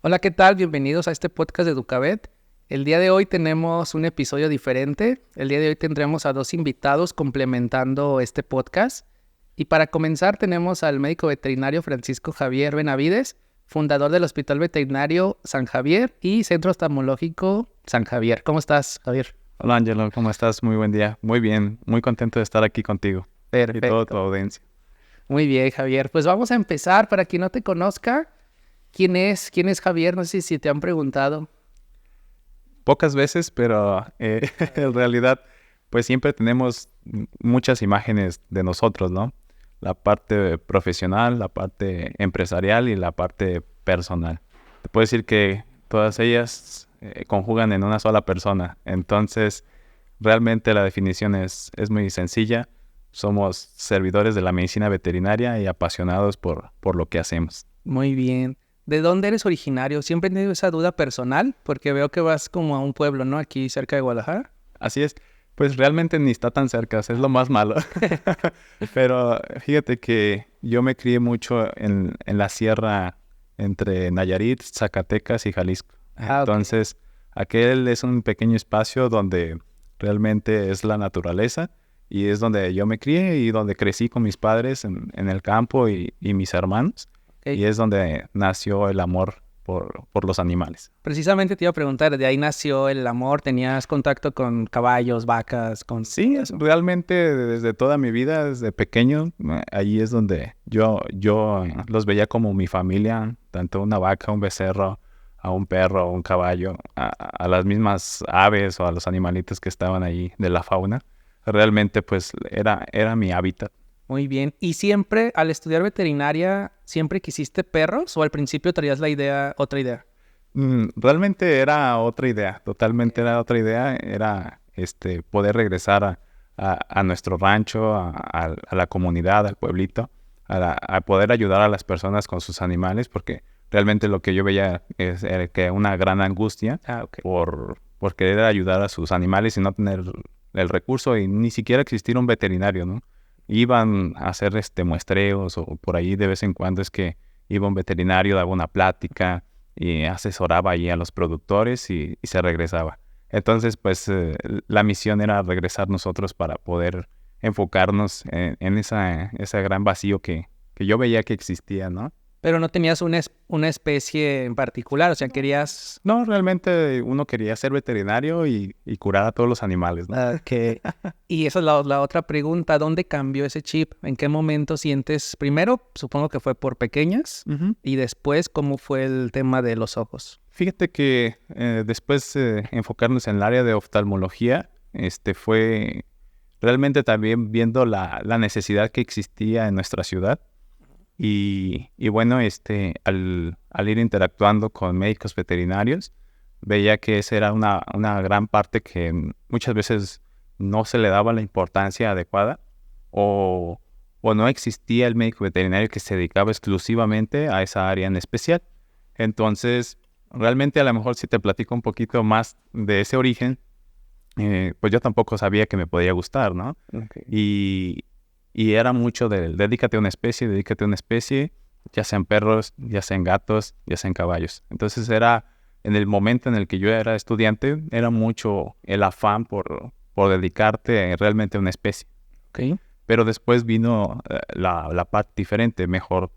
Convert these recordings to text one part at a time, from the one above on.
Hola, ¿qué tal? Bienvenidos a este podcast de Educabet. El día de hoy tenemos un episodio diferente. El día de hoy tendremos a dos invitados complementando este podcast. Y para comenzar tenemos al médico veterinario Francisco Javier Benavides, fundador del Hospital Veterinario San Javier y Centro Oftalmológico San Javier. ¿Cómo estás, Javier? Hola Ángelo, ¿cómo estás? Muy buen día. Muy bien, muy contento de estar aquí contigo y toda tu Perfecto. audiencia. Muy bien, Javier. Pues vamos a empezar. Para quien no te conozca, ¿quién es? ¿Quién es Javier? No sé si te han preguntado. Pocas veces, pero en realidad, pues siempre tenemos muchas imágenes de nosotros, ¿no? La parte profesional, la parte empresarial y la parte personal. Te puedo decir que todas ellas conjugan en una sola persona. Entonces, realmente la definición es muy sencilla. Somos servidores de la medicina veterinaria y apasionados por lo que hacemos. Muy bien. ¿De dónde eres originario? Siempre he tenido esa duda personal porque veo que vas como a un pueblo, ¿no? Aquí cerca de Guadalajara. Así es, pues realmente ni está tan cerca, es lo más malo. Pero fíjate que yo me crié mucho en la sierra entre Nayarit, Zacatecas y Jalisco. Ah, ok. Entonces, aquel es un pequeño espacio donde realmente es la naturaleza y es donde yo me crié y donde crecí con mis padres en el campo y mis hermanos. Ok. Y es donde nació el amor por los animales. Precisamente te iba a preguntar, ¿de ahí nació el amor? ¿Tenías contacto con caballos, vacas, con Sí, todo eso? realmente desde toda mi vida, desde pequeño, ahí es donde yo los veía como mi familia, tanto una vaca, un becerro, a un perro, un caballo, a las mismas aves o a los animalitos que estaban ahí de la fauna. Realmente pues era mi hábitat. Muy bien. ¿Y siempre, al estudiar veterinaria, siempre quisiste perros o al principio traías la idea, otra idea? Realmente era otra idea, totalmente Ok. era otra idea, era poder regresar a nuestro rancho, a la comunidad, al pueblito, a poder ayudar a las personas con sus animales, porque realmente lo que yo veía era que una gran angustia Ah, ok. por querer ayudar a sus animales y no tener el recurso y ni siquiera existir un veterinario, ¿no? Iban a hacer muestreos o por ahí de vez en cuando es que iba un veterinario, daba una plática y asesoraba ahí a los productores y se regresaba. Entonces, pues la misión era regresar nosotros para poder enfocarnos en ese gran vacío que yo veía que existía, ¿no? Pero no tenías una especie en particular, o sea, querías... No, realmente uno quería ser veterinario y curar a todos los animales, ¿no? Ok. Y esa es la otra pregunta, ¿dónde cambió ese chip? ¿En qué momento sientes? Primero, supongo que fue por pequeñas Ujú. y después, ¿cómo fue el tema de los ojos? Fíjate que después enfocarnos en el área de oftalmología, fue realmente también viendo la necesidad que existía en nuestra ciudad. Y bueno, al ir interactuando con médicos veterinarios, veía que esa era una gran parte que muchas veces no se le daba la importancia adecuada o, o no existía el médico veterinario que se dedicaba exclusivamente a esa área en especial. Entonces, realmente a lo mejor si te platico un poquito más de ese origen, pues yo tampoco sabía que me podía gustar, ¿no? Okay. Y, y era mucho del dedícate a una especie, ya sean perros, ya sean gatos, ya sean caballos. Entonces era, en el momento en el que yo era estudiante, era mucho el afán por dedicarte realmente a una especie. Ok. Pero después vino la parte diferente, mejor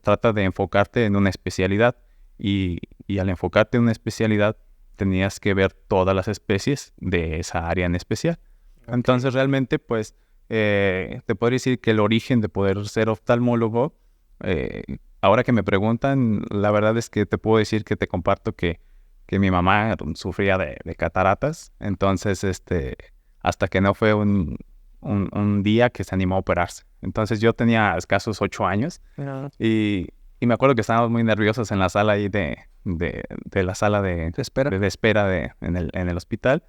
trata de enfocarte en una especialidad y al enfocarte en una especialidad tenías que ver todas las especies de esa área en especial. Ok. Entonces realmente pues te podría decir que el origen de poder ser oftalmólogo, ahora que me preguntan, la verdad es que te puedo decir que te comparto que mi mamá sufría de cataratas, entonces hasta que no fue un día que se animó a operarse. Entonces yo tenía escasos 8 años Ah, y, y me acuerdo que estábamos muy nerviosos en la sala ahí de la sala te espera. de espera en el hospital.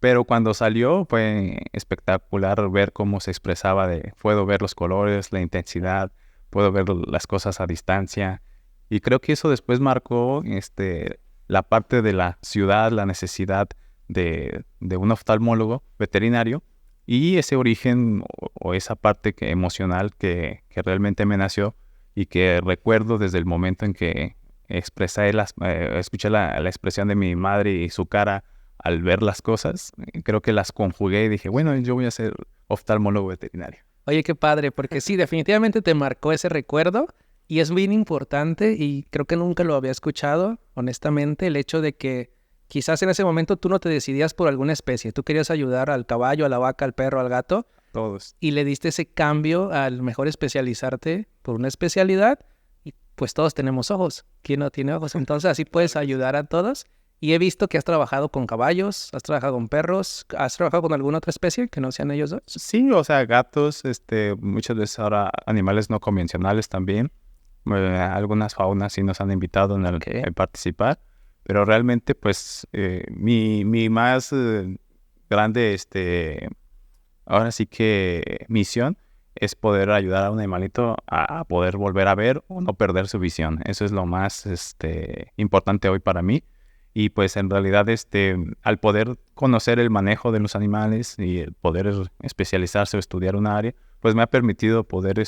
Pero cuando salió fue espectacular ver cómo se expresaba puedo ver los colores, la intensidad, puedo ver las cosas a distancia. Y creo que eso después marcó la parte de la ciudad, la necesidad de un oftalmólogo veterinario y ese origen o esa parte emocional que realmente me nació y que recuerdo desde el momento escuché la expresión de mi madre y su cara al ver las cosas, creo que las conjugué y dije, bueno, yo voy a ser oftalmólogo veterinario. Oye, qué padre, porque sí, definitivamente te marcó ese recuerdo y es bien importante y creo que nunca lo había escuchado, honestamente, el hecho de que quizás en ese momento tú no te decidías por alguna especie, tú querías ayudar al caballo, a la vaca, al perro, al gato Todos. y le diste ese cambio al mejor especializarte por una especialidad y pues todos tenemos ojos, ¿quién no tiene ojos? Entonces así puedes ayudar a todos y he visto que has trabajado con caballos, has trabajado con perros, has trabajado con alguna otra especie que no sean ellos dos. Sí, o sea, gatos, muchas veces ahora animales no convencionales también. Algunas faunas sí nos han invitado a participar, pero realmente, pues, mi más grande, ahora sí que misión es poder ayudar a un animalito a poder volver a ver o no perder su visión. Eso es lo más, importante hoy para mí. Y pues en realidad, al poder conocer el manejo de los animales y el poder especializarse o estudiar un área, pues me ha permitido poder,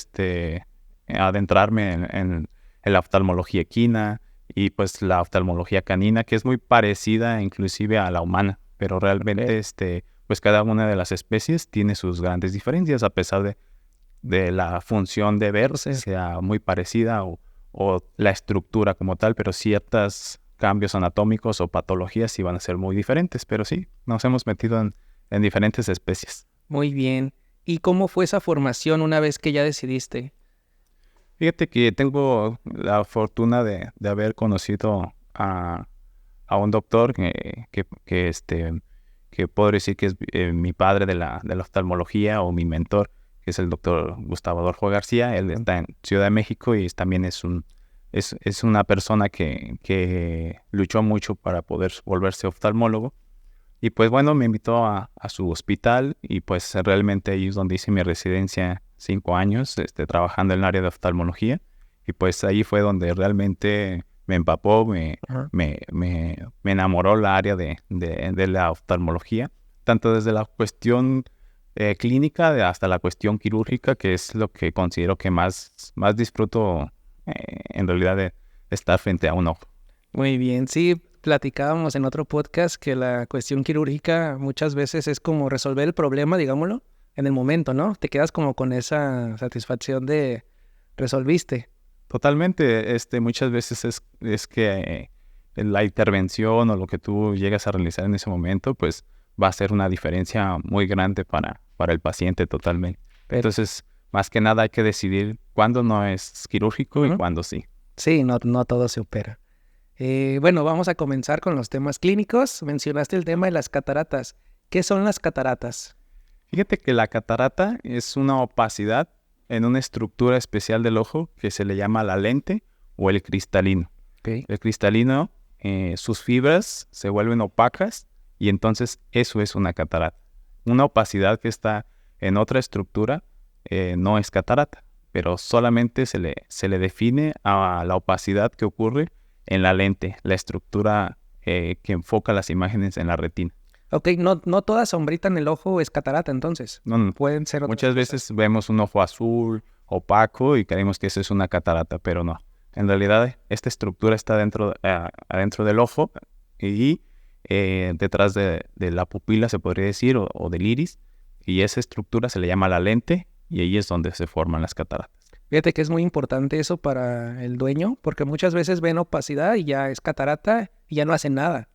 adentrarme en la oftalmología equina y pues la oftalmología canina, que es muy parecida inclusive a la humana, pero realmente, pues cada una de las especies tiene sus grandes diferencias, a pesar de la función de verse sea muy parecida o la estructura como tal, pero ciertos cambios anatómicos o patologías sí van a ser muy diferentes, pero sí, nos hemos metido en diferentes especies. Muy bien. ¿Y cómo fue esa formación una vez que ya decidiste? Fíjate que tengo la fortuna de haber conocido a un doctor que puedo decir que es mi padre de la oftalmología o mi mentor, que es el doctor Gustavo Adolfo García. Él está en Ciudad de México y también es una persona que luchó mucho para poder volverse oftalmólogo. Y pues bueno, me invitó a su hospital y pues realmente ahí es donde hice mi residencia 5 años, trabajando en el área de oftalmología. Y pues ahí fue donde realmente me empapó, me enamoró la área de la oftalmología, tanto desde la cuestión clínica hasta la cuestión quirúrgica, que es lo que considero que más disfruto en realidad de estar frente a un ojo. Muy bien, sí, platicábamos en otro podcast que la cuestión quirúrgica muchas veces es como resolver el problema, digámoslo, en el momento, ¿no? Te quedas como con esa satisfacción de resolviste. Totalmente, muchas veces es que la intervención o lo que tú llegas a realizar en ese momento, pues va a ser una diferencia muy grande para el paciente totalmente. Entonces, más que nada hay que decidir cuándo no es quirúrgico y cuándo sí. Sí, no todo se opera. Bueno, vamos a comenzar con los temas clínicos. Mencionaste el tema de las cataratas. ¿Qué son las cataratas? Fíjate que la catarata es una opacidad en una estructura especial del ojo que se le llama la lente o el cristalino. Okay. El cristalino, sus fibras se vuelven opacas y entonces eso es una catarata. Una opacidad que está en otra estructura no es catarata, pero solamente se le define a la opacidad que ocurre en la lente, la estructura que enfoca las imágenes en la retina. Ok, no toda sombrita en el ojo es catarata, entonces. No. Pueden ser otras Muchas cosas. veces vemos un ojo azul, opaco, y creemos que eso es una catarata, pero no. En realidad, esta estructura está adentro del ojo y detrás de la pupila, se podría decir, o del iris, y esa estructura se le llama la lente, y ahí es donde se forman las cataratas. Fíjate que es muy importante eso para el dueño, porque muchas veces ven opacidad y ya es catarata y ya no hacen nada.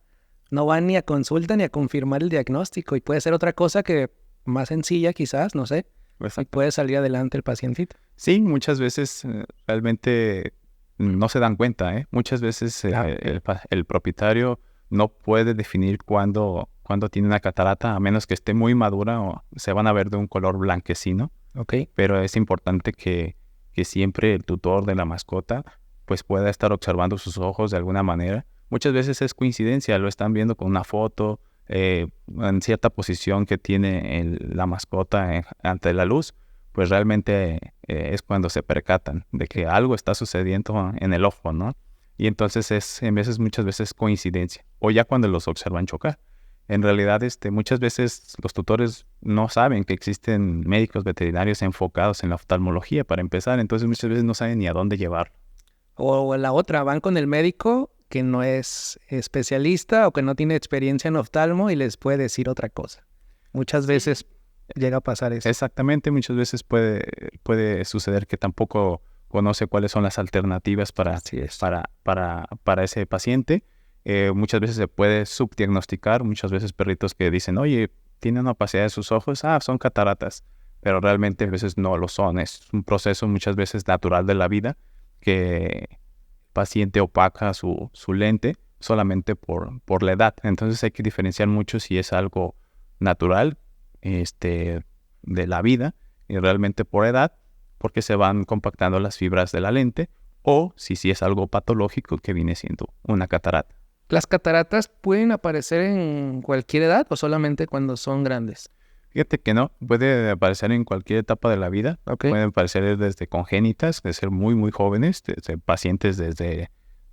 No van ni a consulta ni a confirmar el diagnóstico y puede ser otra cosa que más sencilla quizás, no sé. Exacto. Y puede salir adelante el pacientito. Sí, muchas veces realmente no se dan cuenta, ¿eh? Muchas veces el propietario no puede definir cuándo tiene una catarata, a menos que esté muy madura o se van a ver de un color blanquecino. Okay. Pero es importante que siempre el tutor de la mascota pues pueda estar observando sus ojos de alguna manera. Muchas veces es coincidencia, lo están viendo con una foto, en cierta posición que tiene la mascota ante la luz, pues realmente es cuando se percatan de que algo está sucediendo en el ojo, ¿no? Y entonces muchas veces coincidencia, o ya cuando los observan chocar. En realidad, muchas veces los tutores no saben que existen médicos veterinarios enfocados en la oftalmología para empezar, entonces muchas veces no saben ni a dónde llevar. O la otra, van con el médico que no es especialista o que no tiene experiencia en oftalmo y les puede decir otra cosa. Muchas veces llega a pasar eso. Exactamente, muchas veces puede suceder que tampoco conoce cuáles son las alternativas Así es. para ese paciente. Muchas veces se puede subdiagnosticar, muchas veces perritos que dicen, oye, tiene una opacidad de sus ojos, son cataratas, pero realmente a veces no lo son. Es un proceso muchas veces natural de la vida que el paciente opaca su lente solamente por la edad. Entonces hay que diferenciar mucho si es algo natural de la vida y realmente por edad, porque se van compactando las fibras de la lente, o si es algo patológico que viene siendo una catarata. ¿Las cataratas pueden aparecer en cualquier edad o solamente cuando son grandes? Fíjate que no, puede aparecer en cualquier etapa de la vida. Okay. Pueden aparecer desde congénitas, de ser muy, muy jóvenes, desde pacientes desde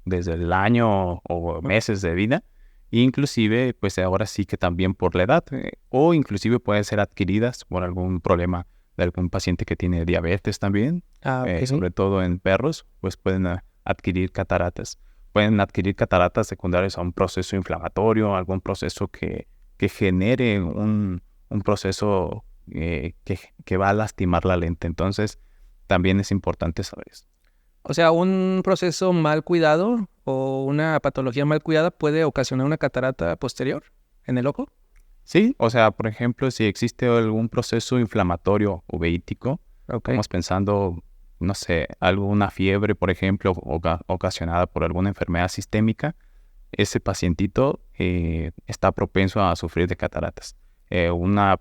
el año o meses de vida. Inclusive, pues ahora sí que también por la edad, o inclusive pueden ser adquiridas por algún problema de algún paciente que tiene diabetes también, Okay. sobre todo en perros, pues pueden adquirir cataratas. Pueden adquirir cataratas secundarias a un proceso inflamatorio, algún proceso que genere un proceso que va a lastimar la lente. Entonces, también es importante saber eso. O sea, un proceso mal cuidado o una patología mal cuidada puede ocasionar una catarata posterior en el ojo. Sí, o sea, por ejemplo, si existe algún proceso inflamatorio uveítico, estamos pensando, no sé, alguna fiebre, por ejemplo, ocasionada por alguna enfermedad sistémica, ese pacientito está propenso a sufrir de cataratas. Una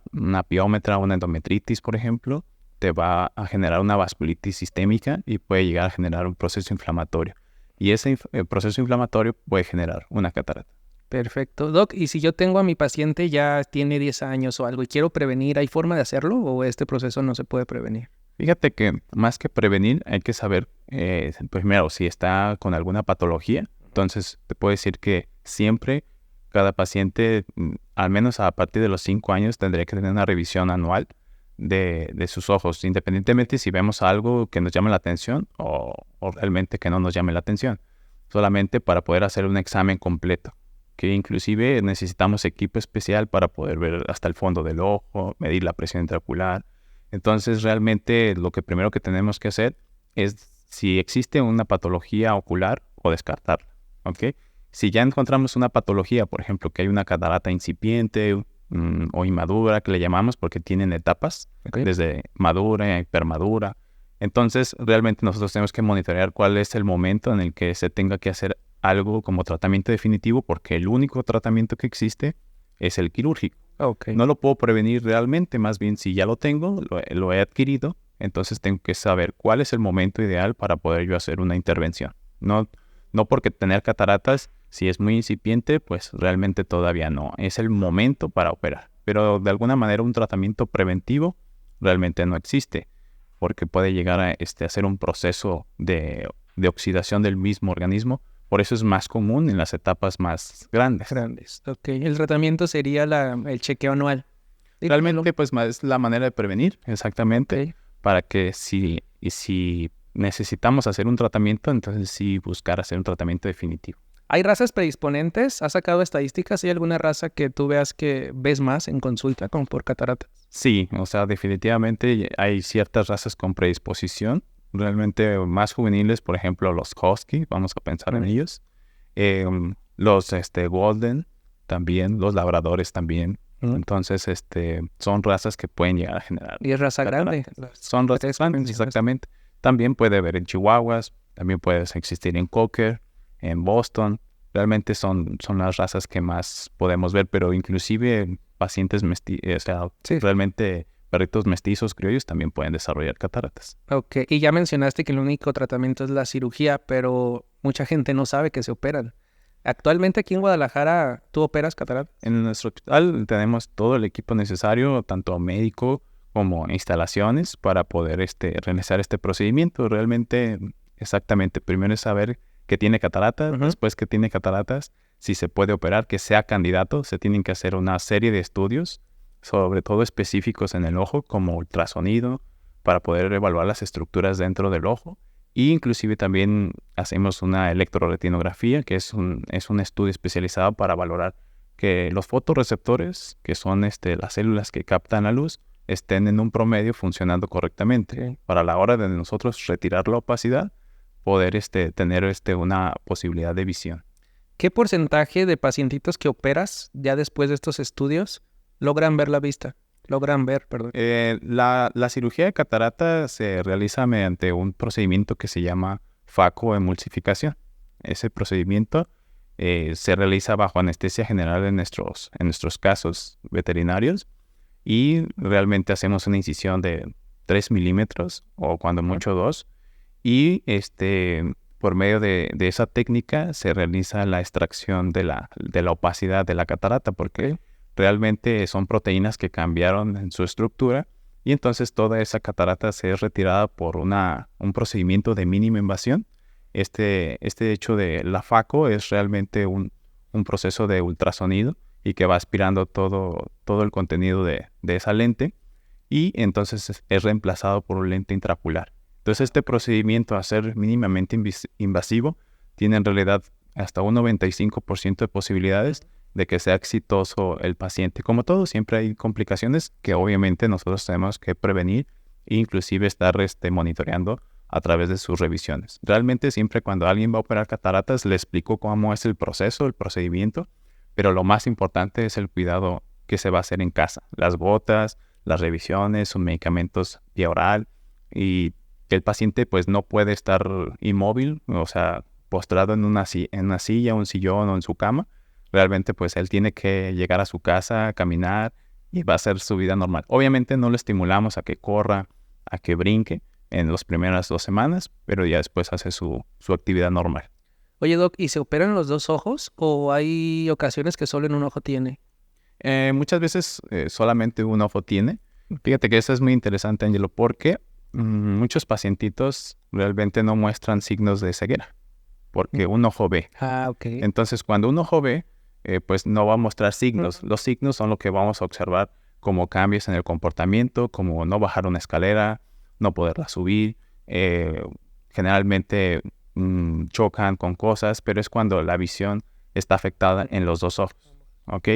piómetra, una endometritis, por ejemplo, te va a generar una vasculitis sistémica y puede llegar a generar un proceso inflamatorio. Y ese proceso inflamatorio puede generar una catarata. Perfecto. Doc, ¿y si yo tengo a mi paciente ya tiene 10 años o algo y quiero prevenir, ¿hay forma de hacerlo o este proceso no se puede prevenir? Fíjate que más que prevenir hay que saber, primero, si está con alguna patología. Entonces, te puedo decir que siempre cada paciente, al menos a partir de los 5 años, tendría que tener una revisión anual de sus ojos, independientemente si vemos algo que nos llame la atención o realmente que no nos llame la atención, solamente para poder hacer un examen completo, que inclusive necesitamos equipo especial para poder ver hasta el fondo del ojo, medir la presión intraocular. Entonces, realmente lo que primero que tenemos que hacer es si existe una patología ocular o descartarla, ¿ok? Si ya encontramos una patología, por ejemplo, que hay una catarata incipiente o inmadura, que le llamamos porque tienen etapas, desde madura, hipermadura. Entonces, realmente nosotros tenemos que monitorear cuál es el momento en el que se tenga que hacer algo como tratamiento definitivo, porque el único tratamiento que existe es el quirúrgico. No lo puedo prevenir realmente, más bien si ya lo tengo, lo he adquirido, entonces tengo que saber cuál es el momento ideal para poder yo hacer una intervención. No porque tener cataratas, si es muy incipiente, pues realmente todavía no. Es el momento para operar. Pero de alguna manera un tratamiento preventivo realmente no existe, porque puede llegar a hacer un proceso de oxidación del mismo organismo. Por eso es más común en las etapas más grandes. Ok, el tratamiento sería el chequeo anual. Realmente, pues, es la manera de prevenir, exactamente, para que si necesitamos hacer un tratamiento, entonces sí buscar hacer un tratamiento definitivo. ¿Hay razas predisponentes? ¿Has sacado estadísticas? ¿Hay alguna raza que tú veas que ves más en consulta como por cataratas? Sí, o sea, definitivamente hay ciertas razas con predisposición, realmente más juveniles, por ejemplo, los husky, vamos a pensar en ellos, los golden también, los labradores también. Entonces, son razas que pueden llegar a generar. ¿Y es raza grande? Son razas grandes, exactamente. También puede haber en chihuahuas, también puede existir en cocker, en Boston. Realmente son las razas que más podemos ver, pero inclusive pacientes realmente perritos mestizos criollos también pueden desarrollar cataratas. Ok, y ya mencionaste que el único tratamiento es la cirugía, pero mucha gente no sabe que se operan. Actualmente aquí en Guadalajara, ¿tú operas cataratas? En nuestro hospital tenemos todo el equipo necesario, tanto médico como instalaciones, para poder realizar este procedimiento. Realmente, exactamente, primero es saber que tiene cataratas, después que tiene cataratas, si se puede operar, que sea candidato, se tienen que hacer una serie de estudios, sobre todo específicos en el ojo, como ultrasonido, para poder evaluar las estructuras dentro del ojo. Y inclusive también hacemos una electroretinografía, que es un estudio especializado para valorar que los fotorreceptores, que son las células que captan la luz, estén en un promedio funcionando correctamente. Para la hora de nosotros retirar la opacidad, poder tener una posibilidad de visión. ¿Qué porcentaje de pacientitos que operas ya después de estos estudios logran ver la vista? Perdón. La cirugía de catarata se realiza mediante un procedimiento que se llama facoemulsificación. Ese procedimiento se realiza bajo anestesia general en nuestros casos veterinarios y realmente hacemos una incisión de 3 milímetros o cuando mucho 2 y por medio de esa técnica se realiza la extracción de la opacidad de la catarata porque realmente son proteínas que cambiaron en su estructura y entonces toda esa catarata se es retirada por un procedimiento de mínima invasión. Este hecho de la faco es realmente un proceso de ultrasonido y que va aspirando todo el contenido de esa lente y entonces es reemplazado por un lente intraocular. Entonces este procedimiento, a ser mínimamente invasivo, tiene en realidad hasta un 95% de posibilidades de que sea exitoso el paciente. Como todo, siempre hay complicaciones que obviamente nosotros tenemos que prevenir e inclusive estar monitoreando a través de sus revisiones. Realmente siempre cuando alguien va a operar cataratas le explico cómo es el proceso, el procedimiento, pero lo más importante es el cuidado que se va a hacer en casa. Las gotas, las revisiones, sus medicamentos vía oral y que el paciente pues no puede estar inmóvil, o sea, postrado en una silla, un sillón o en su cama. Realmente pues él tiene que llegar a su casa, caminar y va a hacer su vida normal. Obviamente no le estimulamos a que corra, a que brinque en las primeras 2 semanas, pero ya después hace su actividad normal. Oye, Doc, ¿y se operan los 2 ojos o hay ocasiones que solo en un ojo tiene? Muchas veces solamente un ojo tiene. Fíjate que eso es muy interesante, Angelo, porque muchos pacientitos realmente no muestran signos de ceguera, porque un ojo ve. Ah, ok. Entonces, cuando un ojo ve, pues no va a mostrar signos. Los signos son lo que vamos a observar como cambios en el comportamiento, como no bajar una escalera, no poderla subir. Generalmente chocan con cosas, pero es cuando la visión está afectada en los 2 ojos, ¿ok?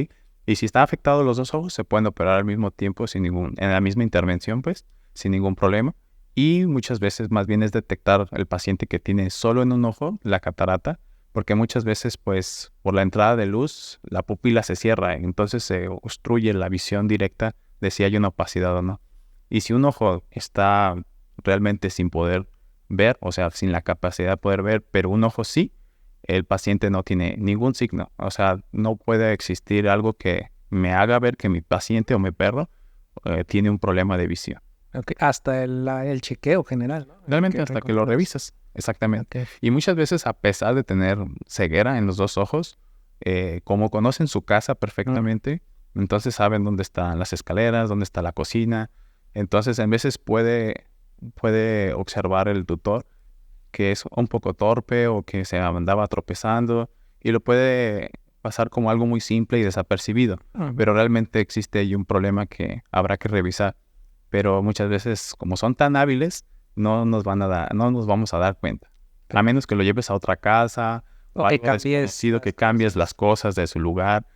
Y si está afectado los 2 ojos, se pueden operar al mismo tiempo, en la misma intervención, pues, sin ningún problema. Y muchas veces más bien es detectar el paciente que tiene solo en un ojo la catarata, porque muchas veces, pues, por la entrada de luz, la pupila se cierra, entonces se obstruye la visión directa de si hay una opacidad o no. Y si un ojo está realmente sin poder ver, o sea, sin la capacidad de poder ver, pero un ojo sí, el paciente no tiene ningún signo. O sea, no puede existir algo que me haga ver que mi paciente o mi perro tiene un problema de visión. Okay. Hasta el chequeo general, ¿no? Realmente hasta que lo revisas, exactamente. Okay. Y muchas veces, a pesar de tener ceguera en los 2 ojos, como conocen su casa perfectamente, entonces saben dónde están las escaleras, dónde está la cocina. Entonces, en veces puede observar el tutor que es un poco torpe o que se andaba tropezando y lo puede pasar como algo muy simple y desapercibido. Pero realmente existe ahí un problema que habrá que revisar. Pero muchas veces, como son tan hábiles, no nos vamos a dar cuenta. A menos que lo lleves a otra casa o algo desconocido, que cambies las cosas de su lugar,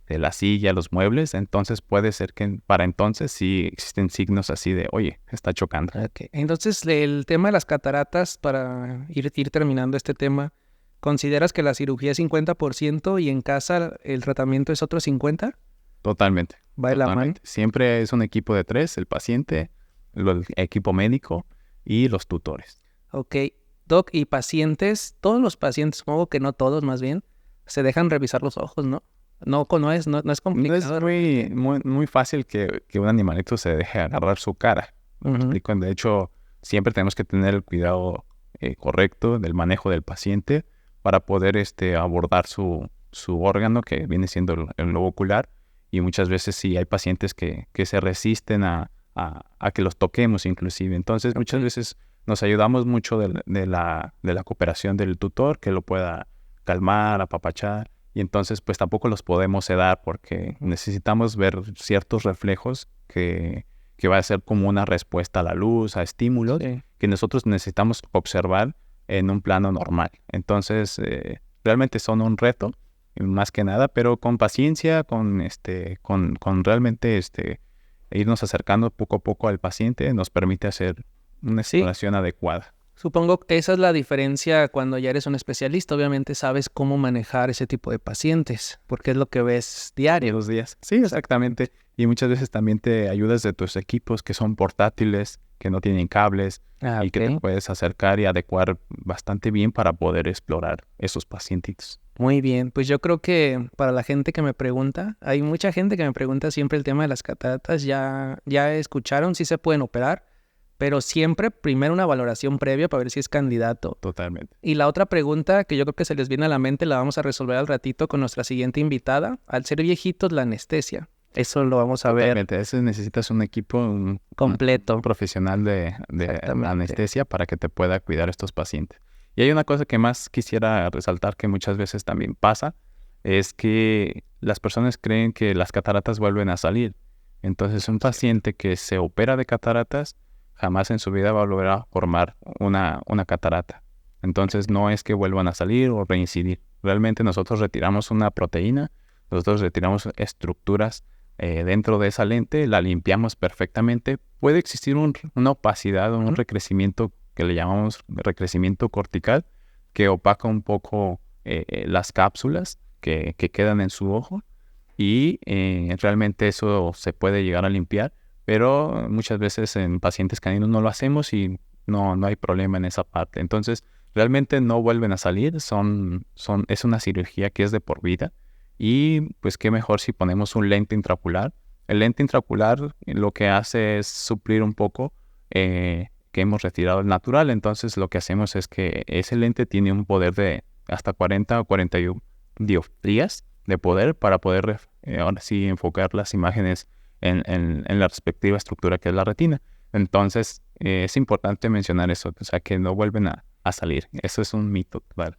la silla, los muebles. Entonces puede ser que para entonces sí existen signos así de, oye, está chocando. Okay. Entonces, el tema de las cataratas, para ir terminando este tema, ¿consideras que la cirugía es 50% y en casa el tratamiento es otro 50%? Totalmente. ¿Va de la mano? Siempre es un equipo de 3, el paciente, el equipo médico y los tutores. Ok. Doc, ¿y pacientes? Todos los pacientes, supongo que no todos más bien, se dejan revisar los ojos, ¿no? No es complicado. No es muy fácil que un animalito se deje agarrar su cara. De hecho, siempre tenemos que tener el cuidado correcto del manejo del paciente para poder abordar su órgano, que viene siendo el globo ocular. Y muchas veces sí hay pacientes que se resisten a que los toquemos inclusive. Entonces muchas veces nos ayudamos mucho de la cooperación del tutor, que lo pueda calmar, apapachar. Y entonces pues tampoco los podemos sedar porque necesitamos ver ciertos reflejos que que va a ser como una respuesta a la luz, a estímulos, Sí. que nosotros necesitamos observar en un plano normal. Entonces, realmente son un reto, más que nada, pero con paciencia, con realmente irnos acercando poco a poco al paciente, nos permite hacer una Sí. exploración adecuada. Supongo que esa es la diferencia cuando ya eres un especialista. Obviamente sabes cómo manejar ese tipo de pacientes, porque es lo que ves diario. Los días. Sí, exactamente. Y muchas veces también te ayudas de tus equipos que son portátiles, que no tienen cables y que te puedes acercar y adecuar bastante bien para poder explorar esos pacientitos. Muy bien, pues yo creo que para la gente que me pregunta, hay mucha gente que me pregunta siempre el tema de las cataratas, ya escucharon si se pueden operar, pero siempre primero una valoración previa para ver si es candidato. Totalmente. Y la otra pregunta que yo creo que se les viene a la mente la vamos a resolver al ratito con nuestra siguiente invitada. Al ser viejitos, la anestesia. Eso lo vamos a ver Totalmente. Eso necesitas un equipo completo. un profesional de Exactamente. anestesia para que te pueda cuidar estos pacientes. Y hay una cosa que más quisiera resaltar que muchas veces también pasa, es que las personas creen que las cataratas vuelven a salir. Entonces, un paciente que se opera de cataratas jamás en su vida va a volver a formar una catarata. Entonces, no es que vuelvan a salir o reincidir. Realmente nosotros retiramos una proteína, nosotros retiramos estructuras dentro de esa lente, la limpiamos perfectamente. Puede existir una opacidad o un recrecimiento que le llamamos recrecimiento cortical, que opaca un poco las cápsulas que quedan en su ojo y realmente eso se puede llegar a limpiar, pero muchas veces en pacientes caninos no lo hacemos y no hay problema en esa parte. Entonces, realmente no vuelven a salir, es una cirugía que es de por vida. Y pues qué mejor si ponemos un lente intraocular. El lente intraocular lo que hace es suplir un poco que hemos retirado el natural. Entonces lo que hacemos es que ese lente tiene un poder de hasta 40 o 41 dioptrías de poder para poder ahora sí enfocar las imágenes en la respectiva estructura que es la retina. Entonces es importante mencionar eso, o sea que no vuelven a salir. Eso es un mito total.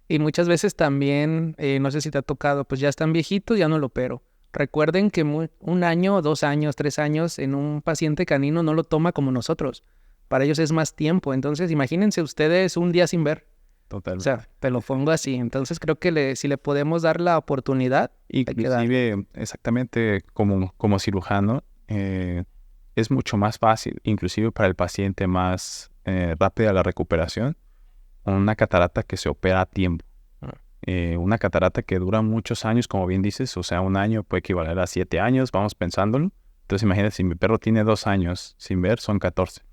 Y muchas veces también, no sé si te ha tocado, pues ya están viejitos, ya no lo opero. Recuerden que 1 año, 2 años, 3 años en un paciente canino no lo toma como nosotros. Para ellos es más tiempo. Entonces, imagínense ustedes un día sin ver. Total. O sea, te lo pongo así. Entonces, creo que si le podemos dar la oportunidad, inclusive, exactamente como cirujano, es mucho más fácil, inclusive para el paciente más rápida la recuperación, una catarata que se opera a tiempo. Una catarata que dura muchos años, como bien dices, o sea, 1 año puede equivaler a 7 años, vamos pensándolo. Entonces, imagínate, si mi perro tiene 2 años sin ver, son 14.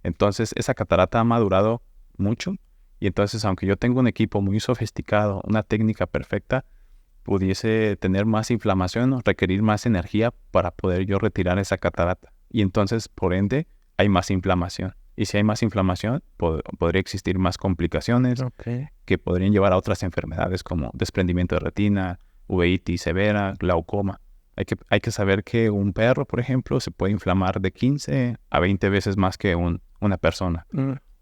Entonces, esa catarata ha madurado mucho y entonces, aunque yo tenga un equipo muy sofisticado, una técnica perfecta, pudiese tener más inflamación o requerir más energía para poder yo retirar esa catarata. Y entonces, por ende, hay más inflamación. Y si hay más inflamación, podría existir más complicaciones que podrían llevar a otras enfermedades como desprendimiento de retina, uveitis severa, glaucoma. Hay que saber que un perro, por ejemplo, se puede inflamar de 15 a 20 veces más que una persona.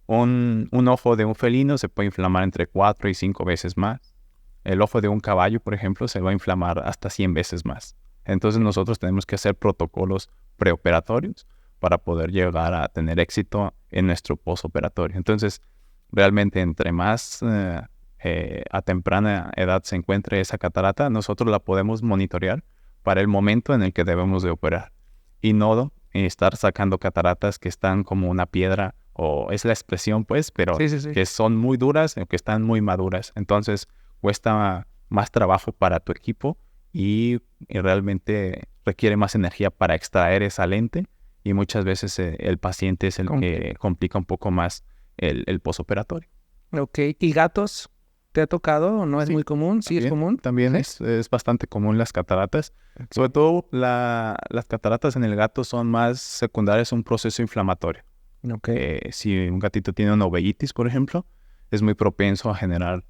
Un ojo de un felino se puede inflamar entre 4 y 5 veces más. El ojo de un caballo, por ejemplo, se va a inflamar hasta 100 veces más. Entonces nosotros tenemos que hacer protocolos preoperatorios para poder llegar a tener éxito en nuestro postoperatorio. Entonces, realmente entre más a temprana edad se encuentre esa catarata, nosotros la podemos monitorear para el momento en el que debemos de operar. Y no estar sacando cataratas que están como una piedra, o es la expresión pues, pero que son muy duras o que están muy maduras. Entonces, cuesta más trabajo para tu equipo y realmente requiere más energía para extraer esa lente. Y muchas veces el paciente es el que complica un poco más el postoperatorio. Ok. ¿Y gatos? ¿Te ha tocado o no es muy común? ¿Sí es común? También es bastante común las cataratas. Sobre todo las cataratas en el gato son más secundarias a un proceso inflamatorio. Si un gatito tiene una uveitis, por ejemplo, es muy propenso a generar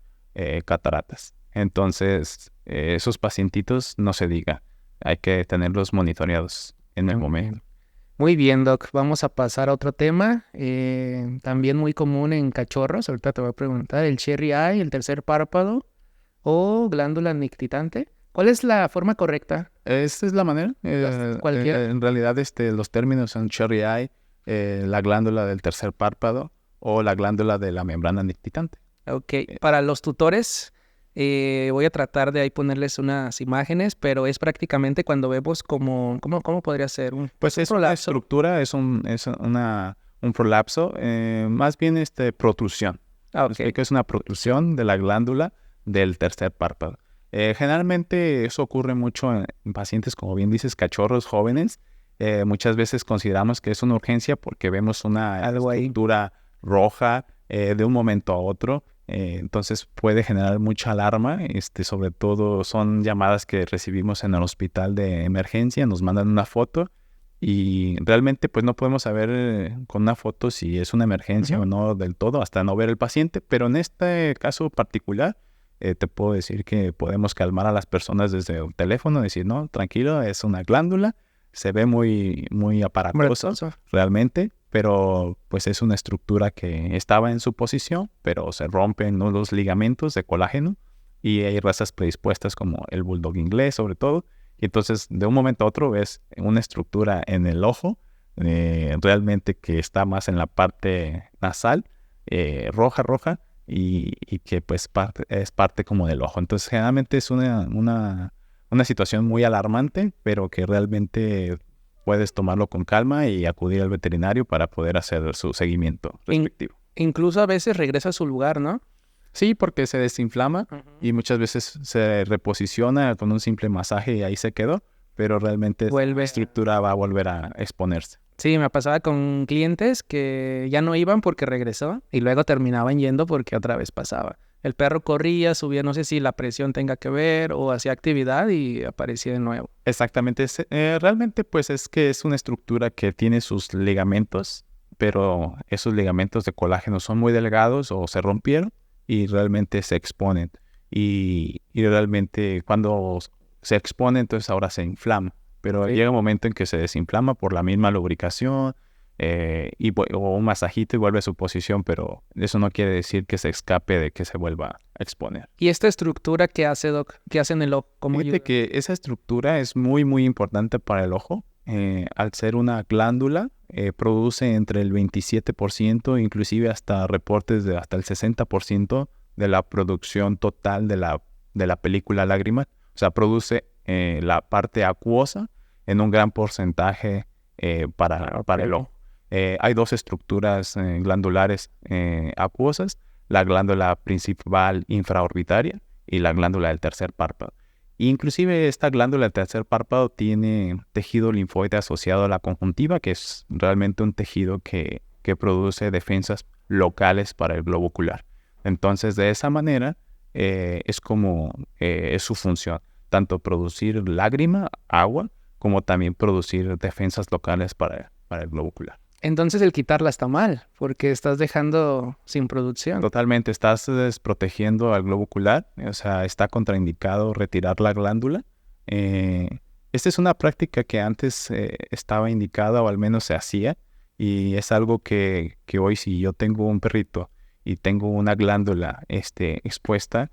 cataratas. Entonces, esos pacientitos, no se diga, hay que tenerlos monitoreados en el momento. Muy bien, Doc. Vamos a pasar a otro tema, también muy común en cachorros. Ahorita te voy a preguntar, el cherry eye, el tercer párpado o glándula nictitante. ¿Cuál es la forma correcta? Esta es la manera. Cualquiera. En realidad, los términos son cherry eye, la glándula del tercer párpado o la glándula de la membrana nictitante. Ok, para los tutores voy a tratar de ahí ponerles unas imágenes, pero es prácticamente cuando vemos como, ¿cómo podría ser? Pues es una prolapso. estructura, un prolapso, más bien protrusión. Ah, Me ok. explico, es una protrusión de la glándula del tercer párpado. Generalmente eso ocurre mucho en pacientes, como bien dices, cachorros jóvenes. Muchas veces consideramos que es una urgencia porque vemos una Algo ahí. estructura roja de un momento a otro. Entonces puede generar mucha alarma. Sobre todo son llamadas que recibimos en el hospital de emergencia. Nos mandan una foto y realmente pues no podemos saber con una foto si es una emergencia o no del todo hasta no ver el paciente. Pero en este caso particular te puedo decir que podemos calmar a las personas desde un teléfono, decir, no, tranquilo, es una glándula, se ve muy, muy aparatoso Aparatoso. realmente, pero pues es una estructura que estaba en su posición, pero se rompen, ¿no?, los ligamentos de colágeno y hay razas predispuestas como el bulldog inglés sobre todo, y entonces de un momento a otro ves una estructura en el ojo, realmente que está más en la parte nasal, roja, y que pues es parte como del ojo. Entonces generalmente es una situación muy alarmante, pero que realmente puedes tomarlo con calma y acudir al veterinario para poder hacer su seguimiento respectivo. Incluso a veces regresa a su lugar, ¿no? Sí, porque se desinflama y muchas veces se reposiciona con un simple masaje y ahí se quedó, pero realmente la Vuelve. estructura va a volver a exponerse. Sí, me pasaba con clientes que ya no iban porque regresó y luego terminaban yendo porque otra vez pasaba. El perro corría, subía, no sé si la presión tenga que ver o hacía actividad y aparecía de nuevo. Exactamente, realmente pues es que es una estructura que tiene sus ligamentos, pero esos ligamentos de colágeno son muy delgados o se rompieron y realmente se exponen. Y realmente cuando se expone, entonces ahora se inflama. Pero Ok. llega un momento en que se desinflama por la misma lubricación o un masajito y vuelve a su posición, pero eso no quiere decir que se escape de que se vuelva a exponer. ¿Y esta estructura que hace, Doc? ¿Qué hace en el ojo? ¿Cómo Fíjate ayuda? que esa estructura es muy, muy importante para el ojo. Al ser una glándula, produce entre el 27%, inclusive hasta reportes de hasta el 60% de la producción total de la película lágrima. O sea, produce la parte acuosa en un gran porcentaje para el ojo. Hay dos estructuras glandulares acuosas, la glándula principal infraorbitaria y la glándula del tercer párpado. Inclusive esta glándula del tercer párpado tiene tejido linfoide asociado a la conjuntiva, que es realmente un tejido que produce defensas locales para el globo ocular. Entonces, de esa manera es como es su función, tanto producir lágrima, agua, como también producir defensas locales para el globo ocular. Entonces el quitarla está mal porque estás dejando sin producción. Totalmente, estás desprotegiendo al globo ocular, o sea, está contraindicado retirar la glándula. Esta es una práctica que antes estaba indicada o al menos se hacía y es algo que hoy si yo tengo un perrito y tengo una glándula expuesta,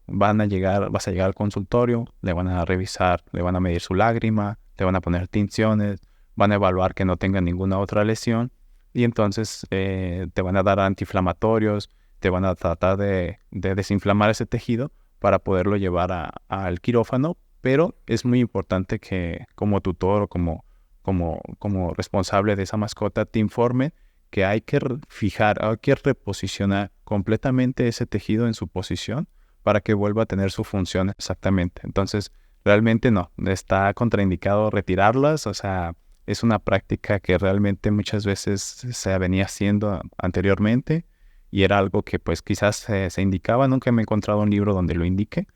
vas a llegar al consultorio, le van a revisar, le van a medir su lágrima, le van a poner tinciones, van a evaluar que no tenga ninguna otra lesión. Y entonces te van a dar antiinflamatorios, te van a tratar de desinflamar ese tejido para poderlo llevar al quirófano, pero es muy importante que como tutor o como responsable de esa mascota te informe que hay que hay que reposicionar completamente ese tejido en su posición para que vuelva a tener su función exactamente. Entonces, realmente no, está contraindicado retirarlas, o sea, es una práctica que realmente muchas veces se venía haciendo anteriormente y era algo que pues quizás se indicaba. Nunca me he encontrado un libro donde lo indique,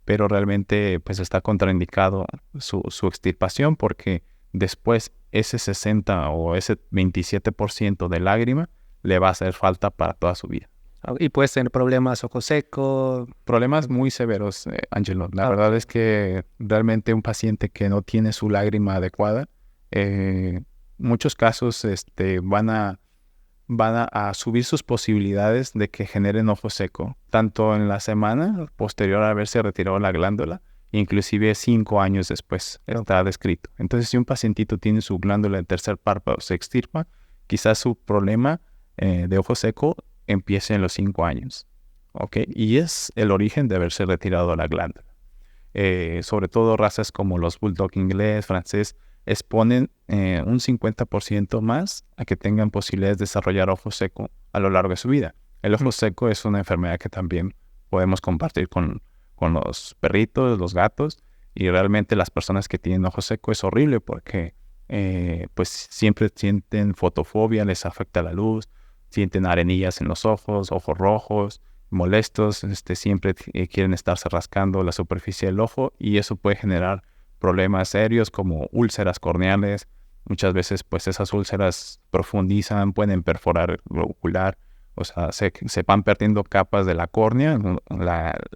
pero realmente pues está contraindicado su extirpación porque después ese 60 o ese 27% de lágrima le va a hacer falta para toda su vida. Y puedes tener problemas ojo seco. Problemas muy severos, Angelo. La verdad es que realmente un paciente que no tiene su lágrima adecuada, muchos casos van a subir sus posibilidades de que generen ojo seco, tanto en la semana posterior a haberse retirado la glándula, inclusive 5 años después está descrito. Entonces, si un pacientito tiene su glándula del tercer párpado se extirpa, quizás su problema de ojo seco empiece en los 5 años. ¿Ok? Y es el origen de haberse retirado la glándula. Sobre todo razas como los bulldog inglés, francés, exponen un 50% más a que tengan posibilidades de desarrollar ojo seco a lo largo de su vida. El ojo seco es una enfermedad que también podemos compartir con los perritos, los gatos, y realmente las personas que tienen ojo seco es horrible porque pues siempre sienten fotofobia, les afecta la luz, sienten arenillas en los ojos rojos, molestos, siempre quieren estarse rascando la superficie del ojo y eso puede generar problemas serios como úlceras corneales. Muchas veces pues esas úlceras profundizan, pueden perforar el ocular, o sea, se van perdiendo capas de la córnea,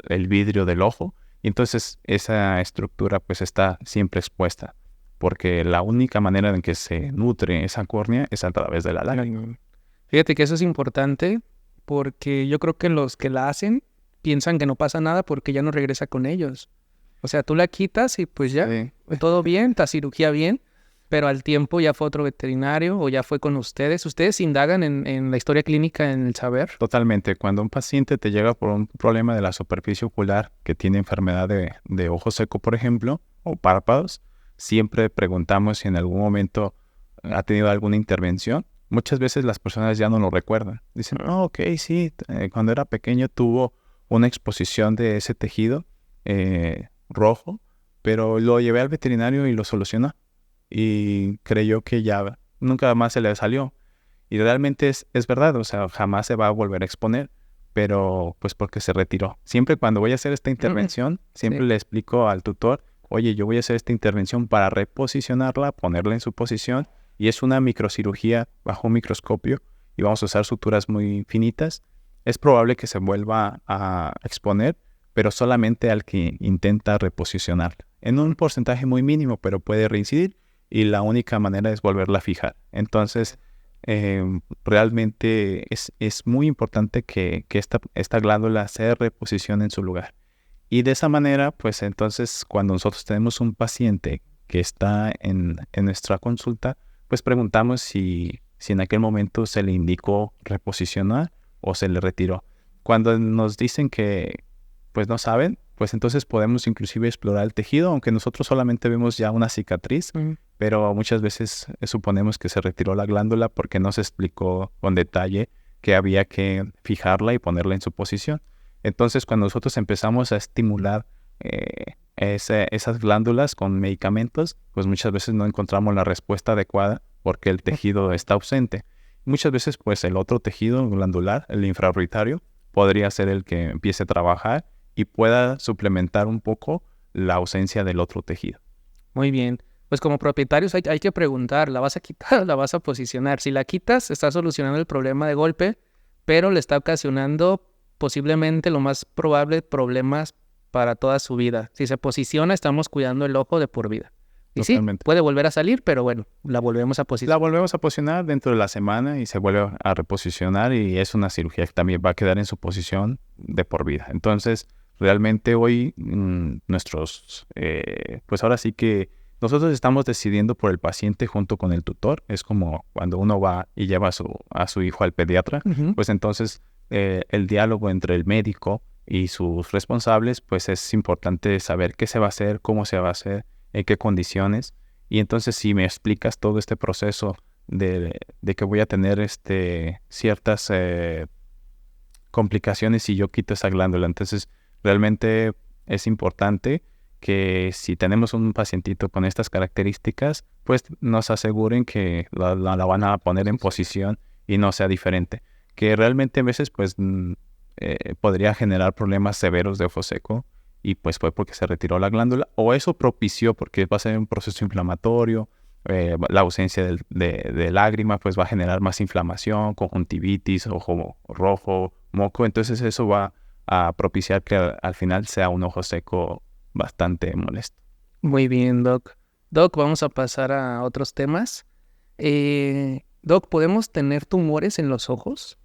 el vidrio del ojo, y entonces esa estructura pues está siempre expuesta, porque la única manera en que se nutre esa córnea es a través de la lágrima. Fíjate que eso es importante porque yo creo que los que la hacen piensan que no pasa nada porque ya no regresa con ellos. O sea, tú la quitas y pues ya, Sí. todo bien, la cirugía bien, pero al tiempo ya fue otro veterinario o ya fue con ustedes. ¿Ustedes indagan en la historia clínica, en el saber? Totalmente. Cuando un paciente te llega por un problema de la superficie ocular que tiene enfermedad de ojo seco, por ejemplo, o párpados, siempre preguntamos si en algún momento ha tenido alguna intervención. Muchas veces las personas ya no lo recuerdan. Dicen, ok, sí, cuando era pequeño tuvo una exposición de ese tejido rojo, pero lo llevé al veterinario y lo solucionó. Y creyó que ya nunca más se le salió. Y realmente es verdad, o sea, jamás se va a volver a exponer, pero pues porque se retiró. Siempre cuando voy a hacer esta intervención, siempre le explico al tutor, oye, yo voy a hacer esta intervención para reposicionarla, ponerla en su posición, y es una microcirugía bajo un microscopio, y vamos a usar suturas muy finitas. Es probable que se vuelva a exponer, pero solamente al que intenta reposicionarla. En un porcentaje muy mínimo, pero puede reincidir, y la única manera es volverla a fijar. Entonces, realmente es muy importante que esta glándula se reposicione en su lugar. Y de esa manera, pues entonces cuando nosotros tenemos un paciente que está en nuestra consulta, pues preguntamos si en aquel momento se le indicó reposicionar o se le retiró. Cuando nos dicen que pues no saben, pues entonces podemos inclusive explorar el tejido, aunque nosotros solamente vemos ya una cicatriz, pero muchas veces suponemos que se retiró la glándula porque no se explicó con detalle que había que fijarla y ponerla en su posición. Entonces, cuando nosotros empezamos a estimular esas glándulas con medicamentos, pues muchas veces no encontramos la respuesta adecuada porque el tejido está ausente. Muchas veces, pues el otro tejido glandular, el infraorbitario, podría ser el que empiece a trabajar y pueda suplementar un poco la ausencia del otro tejido. Muy bien. Pues como propietarios hay que preguntar, ¿la vas a quitar o la vas a posicionar? Si la quitas, está solucionando el problema de golpe, pero le está ocasionando posiblemente lo más probable problemas para toda su vida. Si se posiciona, estamos cuidando el ojo de por vida. Y Totalmente. sí, puede volver a salir, pero bueno, la volvemos a posicionar. La volvemos a posicionar dentro de la semana y se vuelve a reposicionar y es una cirugía que también va a quedar en su posición de por vida. Entonces, realmente hoy pues ahora sí que nosotros estamos decidiendo por el paciente junto con el tutor. Es como cuando uno va y lleva a su hijo al pediatra, pues entonces el diálogo entre el médico y sus responsables, pues es importante saber qué se va a hacer, cómo se va a hacer, en qué condiciones. Y entonces si me explicas todo este proceso de que voy a tener ciertas complicaciones si yo quito esa glándula, entonces realmente es importante que si tenemos un pacientito con estas características, pues nos aseguren que la van a poner en posición y no sea diferente. Que realmente a veces pues podría generar problemas severos de ojo seco y pues fue porque se retiró la glándula o eso propició porque va a ser un proceso inflamatorio, la ausencia de lágrima pues va a generar más inflamación, conjuntivitis, ojo rojo, moco, entonces eso va a propiciar que al final sea un ojo seco bastante molesto. Muy bien, Doc. Doc, vamos a pasar a otros temas. Doc, ¿podemos tener tumores en los ojos?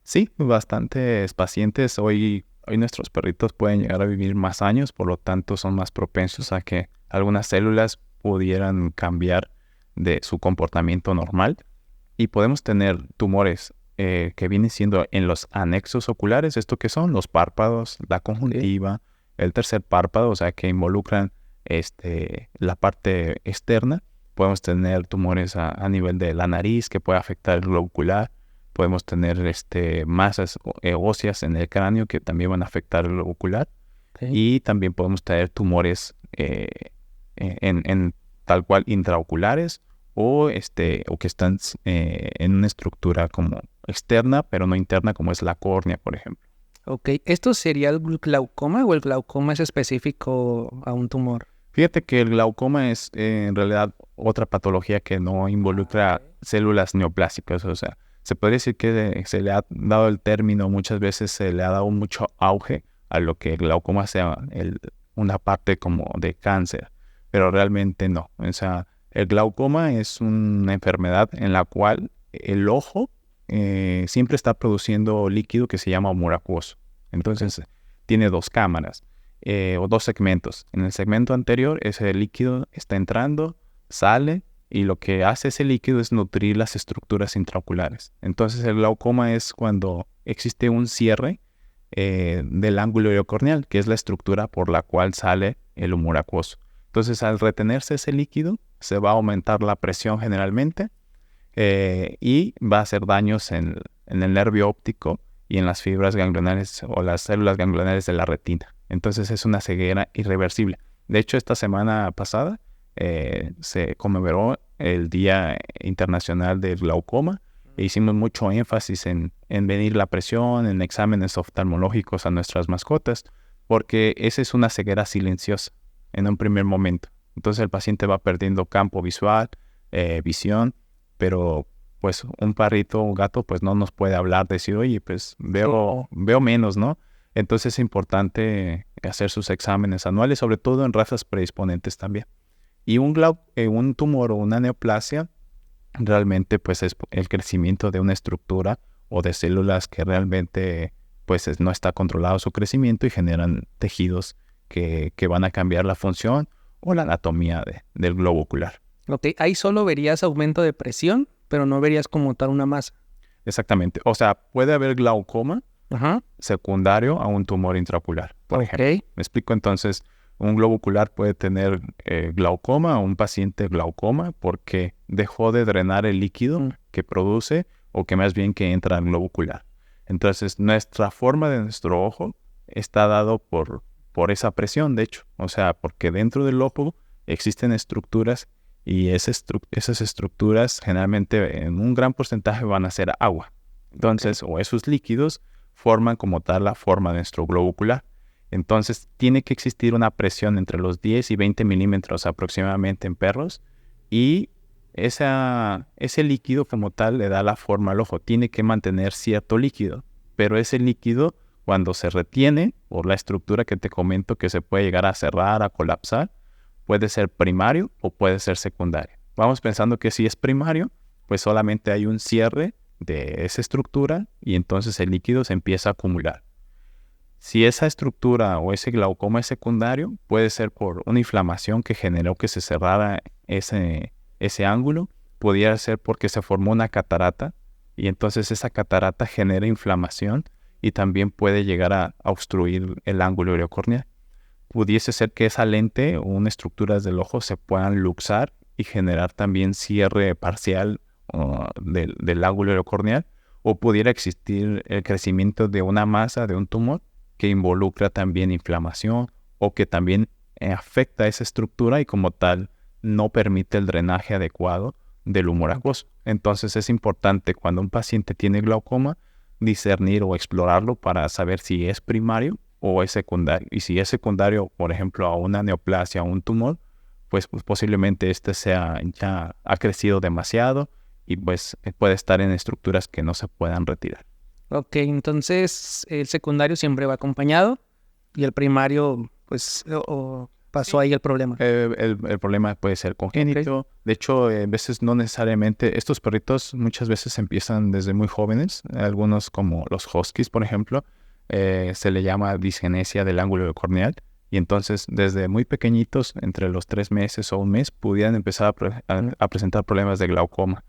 Sí, bastantes pacientes hoy hoy nuestros perritos pueden llegar a vivir más años, por lo tanto son más propensos a que algunas células pudieran cambiar de su comportamiento normal y podemos tener tumores que vienen siendo en los anexos oculares. ¿Esto qué son? Los párpados, la conjuntiva, el tercer párpado, o sea, que involucran la parte externa. Podemos tener tumores a nivel de la nariz que puede afectar el globo ocular. Podemos tener masas óseas en el cráneo que también van a afectar el globo ocular. Y también podemos tener tumores en tal cual intraoculares o que están en una estructura como externa, pero no interna, como es la córnea, por ejemplo. Ok, ¿esto sería el glaucoma o el glaucoma es específico a un tumor? Fíjate que el glaucoma es en realidad otra patología que no involucra células neoplásicas. O sea, se podría decir que se le ha dado el término, muchas veces se le ha dado mucho auge a lo que el glaucoma sea una parte como de cáncer, pero realmente no. O sea, el glaucoma es una enfermedad en la cual el ojo siempre está produciendo líquido que se llama humor acuoso. Entonces, tiene dos cámaras o dos segmentos. En el segmento anterior, ese líquido está entrando, sale, y lo que hace ese líquido es nutrir las estructuras intraoculares. Entonces, el glaucoma es cuando existe un cierre del ángulo iliocorneal, que es la estructura por la cual sale el humor acuoso. Entonces, al retenerse ese líquido, se va a aumentar la presión generalmente y va a hacer daños en el nervio óptico y en las fibras ganglionares o las células ganglionares de la retina. Entonces, es una ceguera irreversible. De hecho, esta semana pasada se conmemoró el Día Internacional del Glaucoma e hicimos mucho énfasis en medir la presión, en exámenes oftalmológicos a nuestras mascotas, porque esa es una ceguera silenciosa en un primer momento. Entonces el paciente va perdiendo campo visual, visión, pero pues un perrito o un gato pues no nos puede hablar, decir, oye, pues veo menos, ¿no? Entonces es importante hacer sus exámenes anuales, sobre todo en razas predisponentes también. Y un tumor o una neoplasia realmente pues es el crecimiento de una estructura o de células que realmente pues no está controlado su crecimiento y generan tejidos que van a cambiar la función o la anatomía del globo ocular. Ok, ahí solo verías aumento de presión, pero no verías como tal una masa. Exactamente. O sea, puede haber glaucoma secundario a un tumor intraocular, por ejemplo. ¿Me explico? Entonces, un globo ocular puede tener glaucoma o un paciente glaucoma porque dejó de drenar el líquido que produce o que más bien que entra al globo ocular. Entonces, nuestra forma de nuestro ojo está dado por esa presión, de hecho. O sea, porque dentro del ojo existen estructuras y esas estructuras generalmente en un gran porcentaje van a ser agua. Entonces, o esos líquidos forman como tal la forma de nuestro globo ocular. Entonces, tiene que existir una presión entre los 10 y 20 milímetros aproximadamente en perros y ese líquido como tal le da la forma al ojo. Tiene que mantener cierto líquido, pero ese líquido cuando se retiene por la estructura que te comento que se puede llegar a cerrar, a colapsar, puede ser primario o puede ser secundario. Vamos pensando que si es primario, pues solamente hay un cierre de esa estructura y entonces el líquido se empieza a acumular. Si esa estructura o ese glaucoma es secundario, puede ser por una inflamación que generó que se cerrara ese ángulo, pudiera ser porque se formó una catarata y entonces esa catarata genera inflamación y también puede llegar a obstruir el ángulo iliocorneal. Pudiese ser que esa lente o unas estructuras del ojo se puedan luxar y generar también cierre parcial del ángulo iliocorneal, o pudiera existir el crecimiento de una masa de un tumor que involucra también inflamación o que también afecta esa estructura y como tal no permite el drenaje adecuado del humor acuoso. Entonces es importante cuando un paciente tiene glaucoma discernir o explorarlo para saber si es primario o es secundario. Y si es secundario, por ejemplo, a una neoplasia o un tumor, pues posiblemente ya ha crecido demasiado y pues puede estar en estructuras que no se puedan retirar. Ok, entonces el secundario siempre va acompañado y el primario, pues, pasó ahí el problema. El problema puede ser congénito. Okay. De hecho, a veces no necesariamente. Estos perritos muchas veces empiezan desde muy jóvenes. Algunos como los huskies, por ejemplo, se le llama disgenesia del ángulo corneal. Y entonces, desde muy pequeñitos, entre los 3 meses o un mes, pudieran empezar a presentar problemas de glaucoma.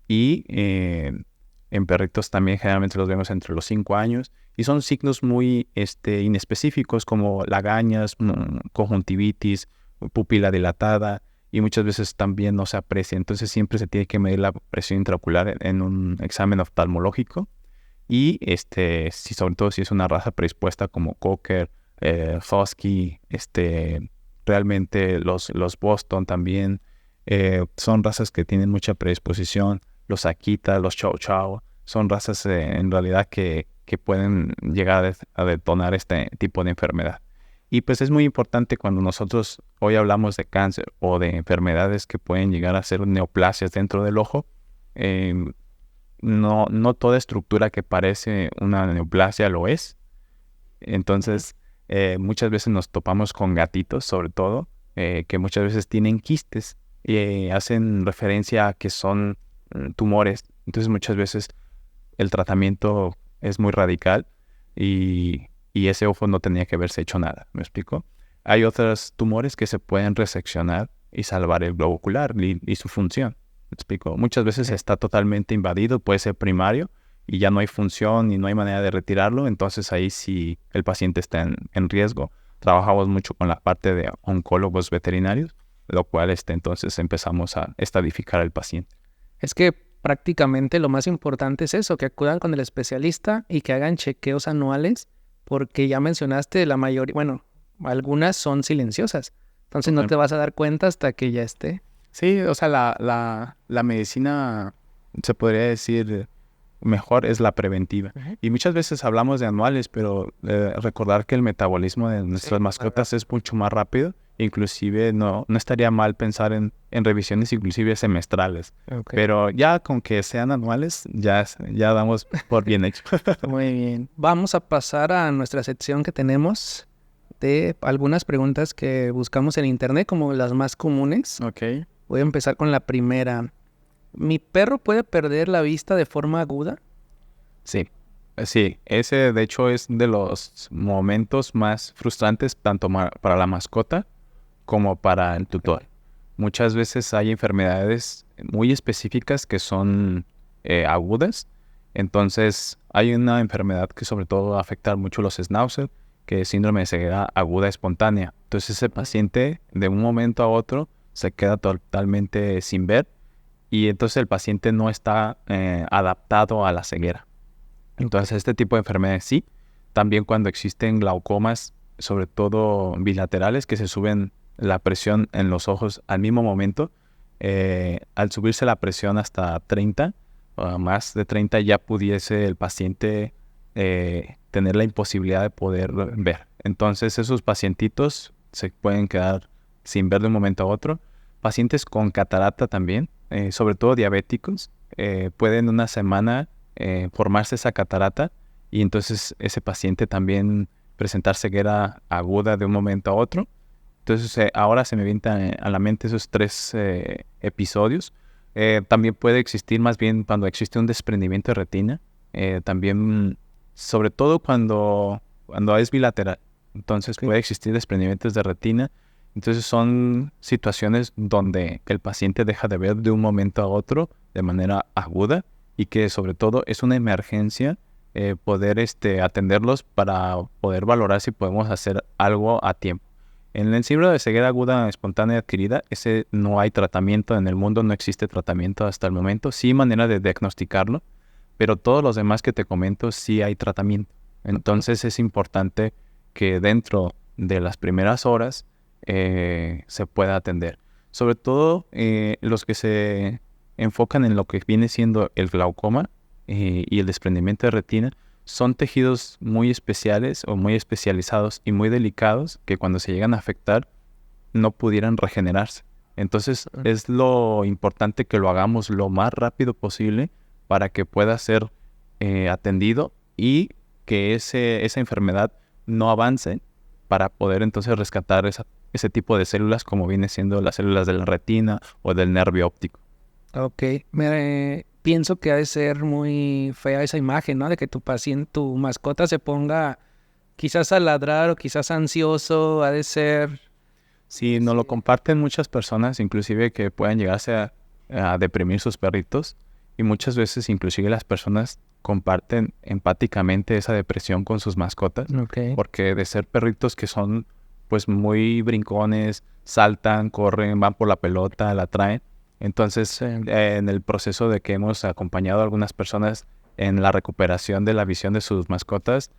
Y en perritos también generalmente los vemos entre los 5 años. Y son signos muy inespecíficos como lagañas, conjuntivitis, pupila dilatada. Y muchas veces también no se aprecia. Entonces siempre se tiene que medir la presión intraocular en un examen oftalmológico. Y sobre todo si es una raza predispuesta como Cocker, Husky, realmente los Boston también son razas que tienen mucha predisposición. Los Akita, los Chow Chow, son razas en realidad que pueden llegar a detonar este tipo de enfermedad. Y pues es muy importante cuando nosotros hoy hablamos de cáncer o de enfermedades que pueden llegar a ser neoplasias dentro del ojo. No toda estructura que parece una neoplasia lo es. Entonces, muchas veces nos topamos con gatitos, sobre todo, que muchas veces tienen quistes y hacen referencia a que son tumores. Entonces, muchas veces el tratamiento es muy radical y ese ojo no tenía que haberse hecho nada. ¿Me explico? Hay otros tumores que se pueden reseccionar y salvar el globo ocular y su función. ¿Me explico? Muchas veces está totalmente invadido, puede ser primario, y ya no hay función y no hay manera de retirarlo. Entonces ahí sí el paciente está en riesgo. Trabajamos mucho con la parte de oncólogos veterinarios, lo cual entonces empezamos a estadificar al paciente. Es que prácticamente lo más importante es eso, que acudan con el especialista y que hagan chequeos anuales, porque ya mencionaste la mayoría, bueno, algunas son silenciosas. Entonces no te vas a dar cuenta hasta que ya esté. Sí, o sea, la medicina, se podría decir, mejor es la preventiva. Uh-huh. Y muchas veces hablamos de anuales, pero recordar que el metabolismo de nuestras mascotas es mucho más rápido. Inclusive no estaría mal pensar en revisiones inclusive semestrales. Okay. Pero ya con que sean anuales, ya damos por bien hecho. Muy bien. Vamos a pasar a nuestra sección que tenemos de algunas preguntas que buscamos en internet, como las más comunes. Ok. Voy a empezar con la primera. ¿Mi perro puede perder la vista de forma aguda? Sí, ese de hecho es de los momentos más frustrantes tanto para la mascota como para el tutor. Muchas veces hay enfermedades muy específicas que son agudas. Entonces hay una enfermedad que sobre todo afecta mucho a los schnauzer, que es síndrome de ceguera aguda espontánea. Entonces ese paciente de un momento a otro se queda totalmente sin ver y entonces el paciente no está adaptado a la ceguera. Entonces este tipo de enfermedades sí. También cuando existen glaucomas, sobre todo bilaterales, que se suben la presión en los ojos al mismo momento, al subirse la presión hasta 30 o más de 30 ya pudiese el paciente tener la imposibilidad de poder ver. Entonces esos pacientitos se pueden quedar sin ver de un momento a otro. Pacientes con catarata también, sobre todo diabéticos, pueden una semana formarse esa catarata y entonces ese paciente también presentar ceguera aguda de un momento a otro. Entonces ahora se me vienen a la mente esos 3 episodios. También puede existir más bien cuando existe un desprendimiento de retina. También, sobre todo cuando es bilateral. Entonces puede existir desprendimientos de retina. Entonces son situaciones donde el paciente deja de ver de un momento a otro de manera aguda y que sobre todo es una emergencia poder atenderlos para poder valorar si podemos hacer algo a tiempo. En el síndrome de ceguera aguda espontánea adquirida, ese no hay tratamiento en el mundo, no existe tratamiento hasta el momento. Sí hay manera de diagnosticarlo, pero todos los demás que te comento sí hay tratamiento. Entonces es importante que dentro de las primeras horas se pueda atender. Sobre todo los que se enfocan en lo que viene siendo el glaucoma y el desprendimiento de retina, son tejidos muy especiales o muy especializados y muy delicados que cuando se llegan a afectar no pudieran regenerarse. Entonces es lo importante que lo hagamos lo más rápido posible para que pueda ser atendido y que esa enfermedad no avance para poder entonces rescatar ese tipo de células como viene siendo las células de la retina o del nervio óptico. Ok. pienso que ha de ser muy fea esa imagen, ¿no? De que tu paciente, tu mascota se ponga quizás a ladrar o quizás ansioso, ha de ser... Sí, nos lo comparten muchas personas, inclusive que puedan llegarse a deprimir sus perritos. Y muchas veces inclusive las personas comparten empáticamente esa depresión con sus mascotas. Ok. Porque de ser perritos que son pues muy brincones, saltan, corren, van por la pelota, la traen. Entonces, Sí. en el proceso de que hemos acompañado a algunas personas en la recuperación de la visión de sus mascotas,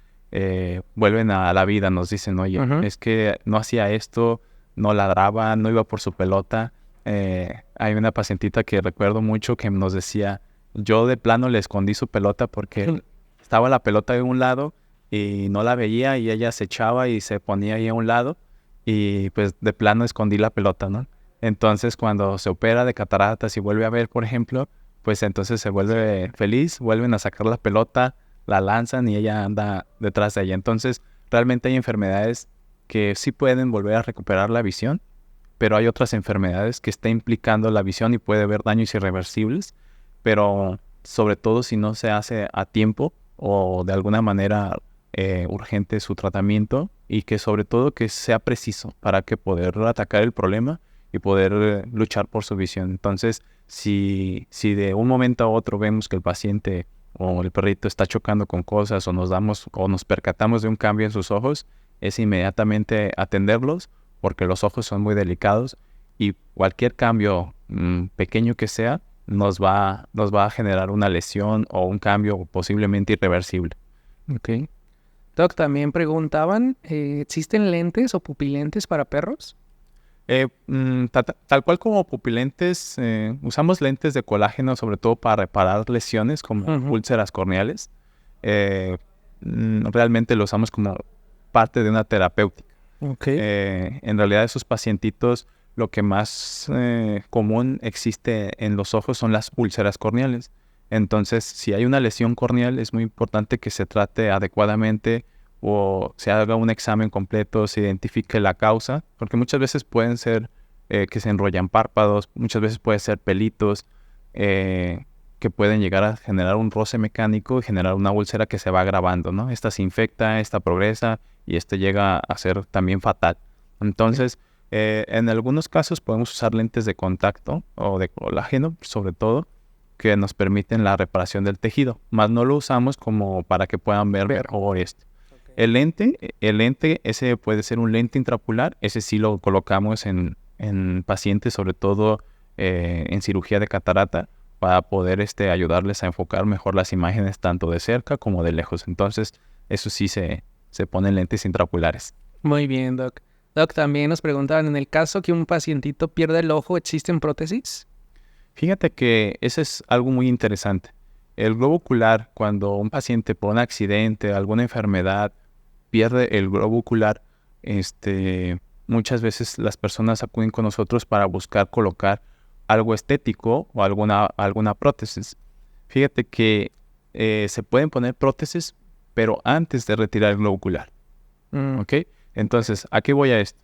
vuelven a la vida, nos dicen, oye, Ujú. es que no hacía esto, no ladraba, no iba por su pelota. Hay una pacientita que recuerdo mucho que nos decía, yo de plano le escondí su pelota porque estaba la pelota de un lado y no la veía y ella se echaba y se ponía ahí a un lado y pues de plano escondí la pelota, ¿no? Entonces cuando se opera de cataratas y vuelve a ver, por ejemplo, pues entonces se vuelve feliz, vuelven a sacar la pelota, la lanzan y ella anda detrás de ella. Entonces realmente hay enfermedades que sí pueden volver a recuperar la visión, pero hay otras enfermedades que está implicando la visión y puede haber daños irreversibles, pero sobre todo si no se hace a tiempo o de alguna manera urgente su tratamiento y que sobre todo que sea preciso para que poder atacar el problema y poder luchar por su visión. Entonces, si de un momento a otro vemos que el paciente o el perrito está chocando con cosas o nos percatamos de un cambio en sus ojos, es inmediatamente atenderlos porque los ojos son muy delicados y cualquier cambio pequeño que sea nos va a generar una lesión o un cambio posiblemente irreversible. Ok. Doc, también preguntaban, ¿existen lentes o pupilentes para perros? Tal cual como pupilentes, usamos lentes de colágeno sobre todo para reparar lesiones como úlceras corneales. Realmente lo usamos como parte de una terapéutica. Okay. En realidad esos pacientitos, lo que más común existe en los ojos son las úlceras corneales. Entonces, si hay una lesión corneal, es muy importante que se trate adecuadamente o se haga un examen completo, se identifique la causa, porque muchas veces pueden ser que se enrollan párpados, muchas veces pueden ser pelitos que pueden llegar a generar un roce mecánico y generar una úlcera que se va agravando, ¿no? Esta se infecta, esta progresa y llega a ser también fatal. Entonces, en algunos casos podemos usar lentes de contacto o de colágeno, sobre todo, que nos permiten la reparación del tejido, más no lo usamos como para que puedan ver mejor esto. El lente, ese puede ser un lente intraocular, ese sí lo colocamos en pacientes, sobre todo en cirugía de catarata, para poder ayudarles a enfocar mejor las imágenes tanto de cerca como de lejos. Entonces, eso sí se ponen lentes intraoculares. Muy bien, Doc. Doc, también nos preguntaban, en el caso que un pacientito pierda el ojo, ¿existen prótesis? Fíjate que eso es algo muy interesante. El globo ocular, cuando un paciente por un accidente, alguna enfermedad, pierde el globo ocular, muchas veces las personas acuden con nosotros para buscar colocar algo estético o alguna prótesis. Fíjate que se pueden poner prótesis, pero antes de retirar el globo ocular. ¿Ok? Entonces, ¿a qué voy a esto?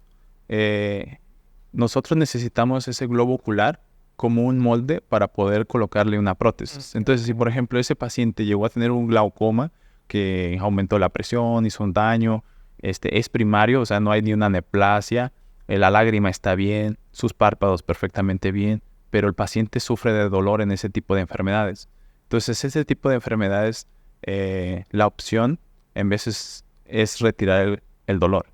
Nosotros necesitamos ese globo ocular como un molde para poder colocarle una prótesis. Entonces, si por ejemplo ese paciente llegó a tener un glaucoma que aumentó la presión, hizo un daño, es primario, o sea, no hay ni una neoplasia, la lágrima está bien, sus párpados perfectamente bien, pero el paciente sufre de dolor en ese tipo de enfermedades. Entonces, ese tipo de enfermedades, la opción en veces es retirar el dolor.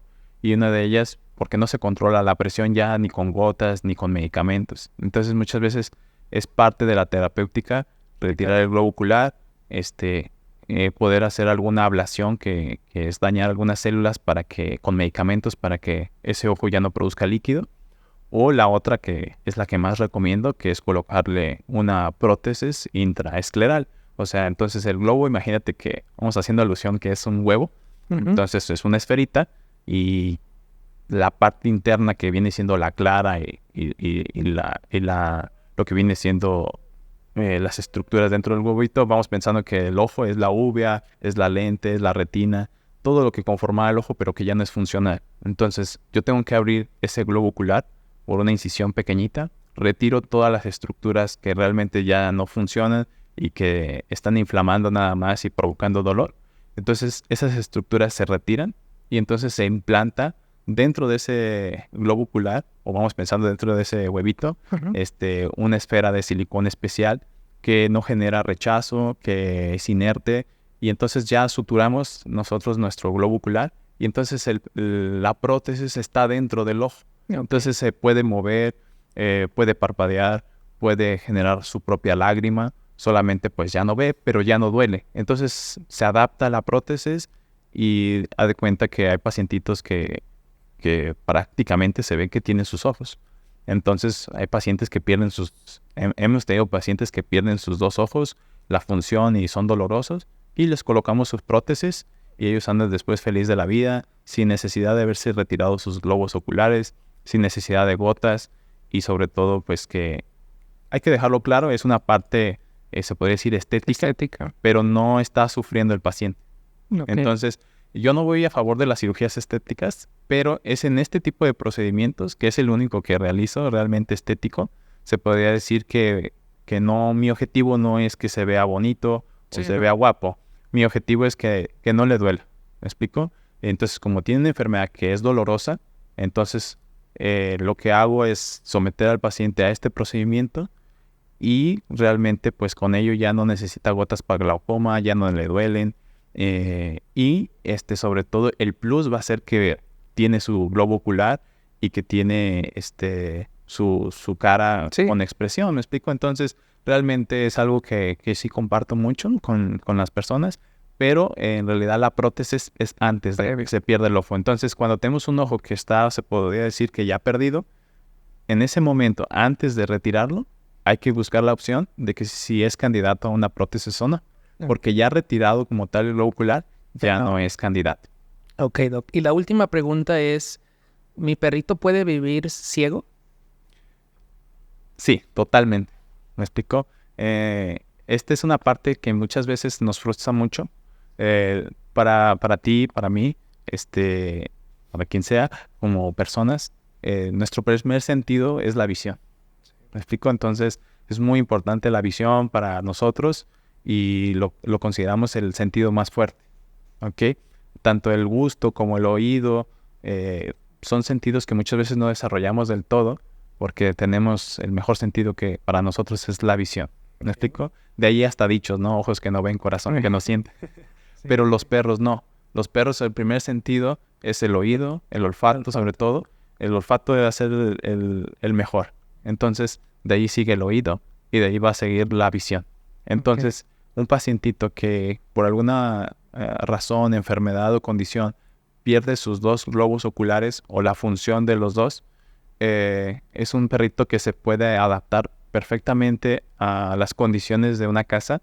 Y una de ellas, porque no se controla la presión ya ni con gotas ni con medicamentos. Entonces muchas veces es parte de la terapéutica retirar el globo ocular, poder hacer alguna ablación que es dañar algunas células con medicamentos para que ese ojo ya no produzca líquido. O la otra que es la que más recomiendo, que es colocarle una prótesis intraescleral. O sea, entonces el globo, imagínate que vamos haciendo alusión que es un huevo. Entonces es una esferita y la parte interna que viene siendo la clara lo que viene siendo las estructuras dentro del huevito, vamos pensando que el ojo es la uvea, es la lente, es la retina, todo lo que conforma el ojo, pero que ya no es funcional. Entonces yo tengo que abrir ese globo ocular por una incisión pequeñita, retiro todas las estructuras que realmente ya no funcionan, y que están inflamando nada más y provocando dolor. Entonces esas estructuras se retiran y entonces se implanta dentro de ese globo ocular, o vamos pensando dentro de ese huevito, una esfera de silicón especial que no genera rechazo, que es inerte, y entonces ya suturamos nosotros nuestro globo ocular y entonces la prótesis está dentro del ojo. Entonces se puede mover, puede parpadear, puede generar su propia lágrima, solamente pues ya no ve, pero ya no duele. Entonces se adapta a la prótesis y haz de cuenta que hay pacientitos que prácticamente se ve que tienen sus ojos. Entonces hay pacientes que pierden hemos tenido pacientes que pierden sus dos ojos, la función y son dolorosos, y les colocamos sus prótesis y ellos andan después feliz de la vida, sin necesidad de haberse retirado sus globos oculares, sin necesidad de gotas, y sobre todo pues que hay que dejarlo claro, es una parte, se podría decir estética, pero no está sufriendo el paciente. Entonces, yo no voy a favor de las cirugías estéticas, pero es en este tipo de procedimientos, que es el único que realizo realmente estético, se podría decir que no, mi objetivo no es que se vea bonito o se vea guapo. Mi objetivo es que no le duela. ¿Me explico? Entonces, como tiene una enfermedad que es dolorosa, entonces lo que hago es someter al paciente a este procedimiento y realmente pues con ello ya no necesita gotas para glaucoma, ya no le duelen. Y sobre todo el plus va a ser que tiene su globo ocular y que tiene su cara con expresión, ¿me explico? Entonces realmente es algo que sí comparto mucho con las personas, pero en realidad la prótesis es antes de que se pierda el ojo. Entonces cuando tenemos un ojo que está, se podría decir que ya perdido, en ese momento, antes de retirarlo, hay que buscar la opción de que si es candidato a una prótesis o no. Porque ya retirado como tal el globo ocular, ya no es candidato. Ok, Doc. Y la última pregunta es, ¿mi perrito puede vivir ciego? Sí, totalmente. ¿Me explico? Esta es una parte que muchas veces nos frustra mucho. Para ti, para mí, para quien sea, como personas, nuestro primer sentido es la visión. ¿Me explico? Entonces, es muy importante la visión para nosotros y lo consideramos el sentido más fuerte, ¿ok? Tanto el gusto como el oído son sentidos que muchas veces no desarrollamos del todo porque tenemos el mejor sentido que para nosotros es la visión, ¿me explico? De ahí hasta dichos, ¿no? Ojos que no ven, corazón que no siente. Pero los perros no. Los perros, el primer sentido es el oído, el olfato sobre todo. El olfato debe ser el mejor. Entonces, de ahí sigue el oído y de ahí va a seguir la visión. Entonces, un pacientito que por alguna razón, enfermedad o condición pierde sus dos globos oculares o la función de los dos, es un perrito que se puede adaptar perfectamente a las condiciones de una casa,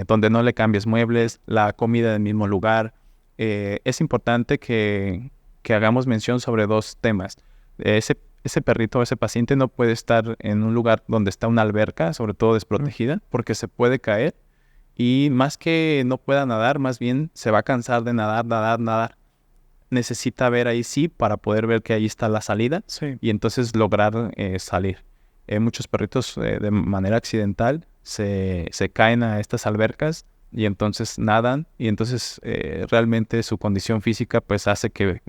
donde no le cambies muebles, la comida del mismo lugar. Es importante que hagamos mención sobre dos temas. Ese perrito o ese paciente no puede estar en un lugar donde está una alberca, sobre todo desprotegida, porque se puede caer y más que no pueda nadar, más bien se va a cansar de nadar. Necesita ver ahí para poder ver que ahí está la salida y entonces lograr salir. Muchos perritos de manera accidental se caen a estas albercas y entonces nadan y entonces realmente su condición física pues hace que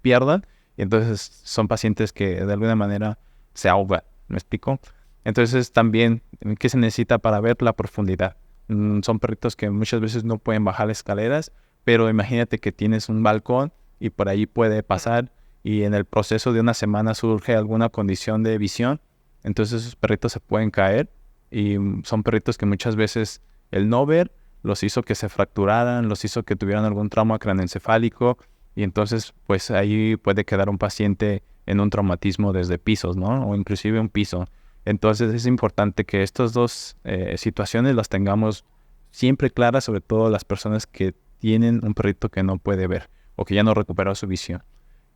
pierdan. Y entonces son pacientes que de alguna manera se ahogan, ¿me explico? Entonces también, ¿qué se necesita para ver la profundidad? Son perritos que muchas veces no pueden bajar escaleras, pero imagínate que tienes un balcón y por ahí puede pasar y en el proceso de una semana surge alguna condición de visión, entonces esos perritos se pueden caer y son perritos que muchas veces el no ver los hizo que se fracturaran, los hizo que tuvieran algún trauma craneoencefálico. Y entonces, pues ahí puede quedar un paciente en un traumatismo desde pisos, ¿no? O inclusive un piso. Entonces es importante que estas dos situaciones las tengamos siempre claras, sobre todo las personas que tienen un perrito que no puede ver o que ya no recuperó su visión.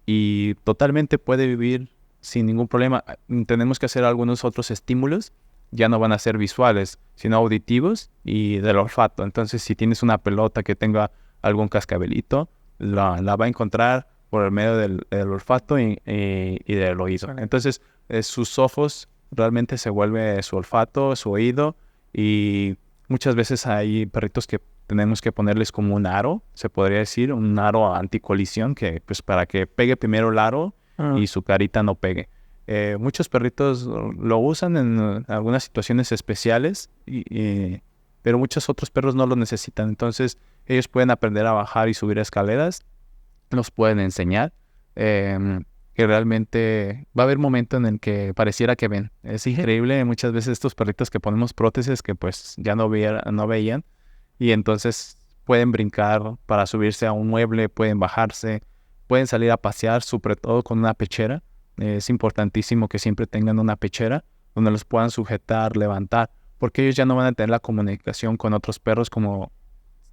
Y totalmente puede vivir sin ningún problema. Tenemos que hacer algunos otros estímulos, ya no van a ser visuales, sino auditivos y del olfato. Entonces, si tienes una pelota que tenga algún cascabelito, la va a encontrar por el medio del olfato y del oído. Entonces, sus ojos realmente se vuelve su olfato, su oído, y Muchas veces hay perritos que tenemos que ponerles como un aro, se podría decir, un aro anticolisión, que pues para que pegue primero el aro y su carita no pegue. Muchos perritos lo usan en algunas situaciones especiales, pero muchos otros perros no lo necesitan. Entonces ellos pueden aprender a bajar y subir escaleras, los pueden enseñar. Que realmente va a haber momento en el que pareciera que ven. Es increíble muchas veces estos perritos que ponemos prótesis que pues ya no veían y entonces pueden brincar para subirse a un mueble, pueden bajarse, pueden salir a pasear, sobre todo con una pechera. Es importantísimo que siempre tengan una pechera donde los puedan sujetar, levantar, porque ellos ya no van a tener la comunicación con otros perros como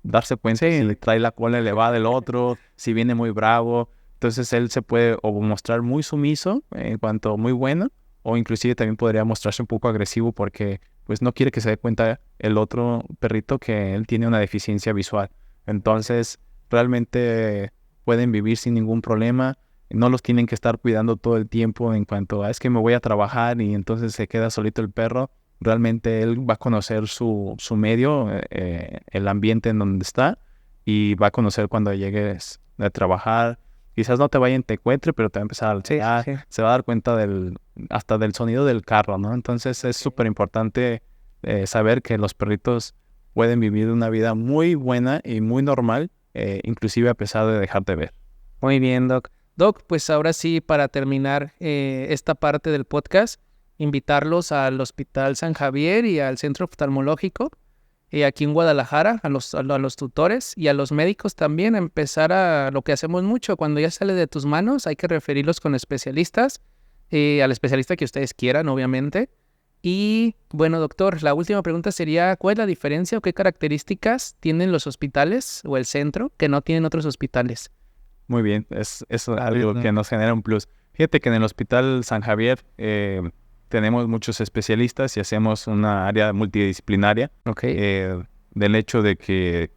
darse cuenta si trae la cola elevada del otro, si viene muy bravo. Entonces él se puede o mostrar muy sumiso en cuanto muy bueno, o inclusive también podría mostrarse un poco agresivo porque pues no quiere que se dé cuenta el otro perrito que él tiene una deficiencia visual. Entonces realmente pueden vivir sin ningún problema, no los tienen que estar cuidando todo el tiempo en cuanto a es que me voy a trabajar y entonces se queda solito el perro. Realmente él va a conocer su medio, el ambiente en donde está, y va a conocer cuando llegues a trabajar. Quizás no te vaya y te encuentre, pero te va a empezar a alzar, se va a dar cuenta hasta del sonido del carro, ¿no? Entonces es súper importante saber que los perritos pueden vivir una vida muy buena y muy normal, inclusive a pesar de dejar de ver. Muy bien, Doc. Doc, pues ahora sí, para terminar esta parte del podcast, invitarlos al Hospital San Javier y al Centro Oftalmológico aquí en Guadalajara, a los tutores y a los médicos también, a empezar a lo que hacemos mucho, cuando ya sale de tus manos, hay que referirlos con especialistas, al especialista que ustedes quieran, obviamente. Y bueno, doctor, la última pregunta sería, ¿cuál es la diferencia o qué características tienen los hospitales o el centro que no tienen otros hospitales? Muy bien, es algo que nos genera un plus. Fíjate que en el Hospital San Javier tenemos muchos especialistas y hacemos una área multidisciplinaria. Del hecho de que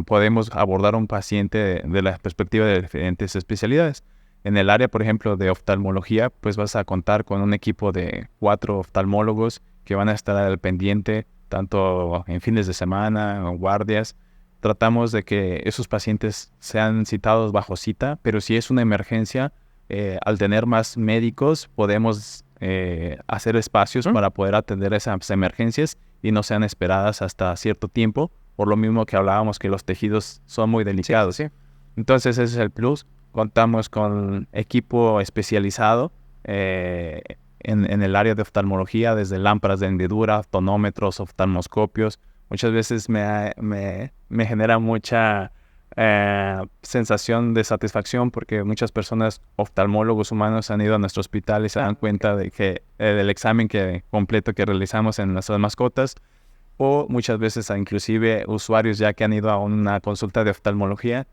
podemos abordar a un paciente de la perspectiva de diferentes especialidades. En el área, por ejemplo, de oftalmología, pues vas a contar con un equipo de 4 oftalmólogos que van a estar al pendiente, tanto en fines de semana o guardias. Tratamos de que esos pacientes sean citados bajo cita, pero si es una emergencia, al tener más médicos, podemos hacer espacios para poder atender esas emergencias y no sean esperadas hasta cierto tiempo, por lo mismo que hablábamos que los tejidos son muy delicados. Entonces ese es el plus. Contamos con equipo especializado en el área de oftalmología, desde lámparas de hendidura, tonómetros, oftalmoscopios. Muchas veces me genera mucha sensación de satisfacción porque muchas personas, oftalmólogos humanos, han ido a nuestro hospital y se dan cuenta de que del examen completo que realizamos en nuestras mascotas, o muchas veces inclusive usuarios ya que han ido a una consulta de oftalmología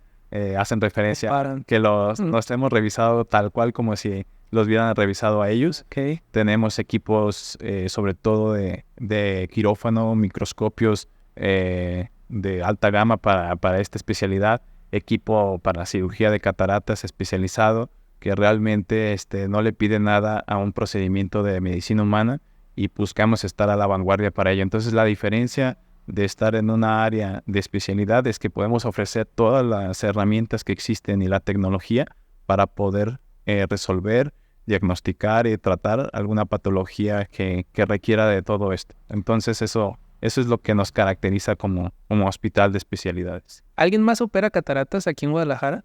hacen referencia que nos hemos revisado tal cual como si los hubieran revisado a ellos. Tenemos equipos sobre todo de quirófano, microscopios de alta gama para esta especialidad, equipo para cirugía de cataratas especializado que realmente no le pide nada a un procedimiento de medicina humana y buscamos estar a la vanguardia para ello. Entonces la diferencia de estar en una área de especialidad es que podemos ofrecer todas las herramientas que existen y la tecnología para poder resolver, diagnosticar y tratar alguna patología que requiera de todo esto. Entonces eso es lo que nos caracteriza como hospital de especialidades. ¿Alguien más opera cataratas aquí en Guadalajara?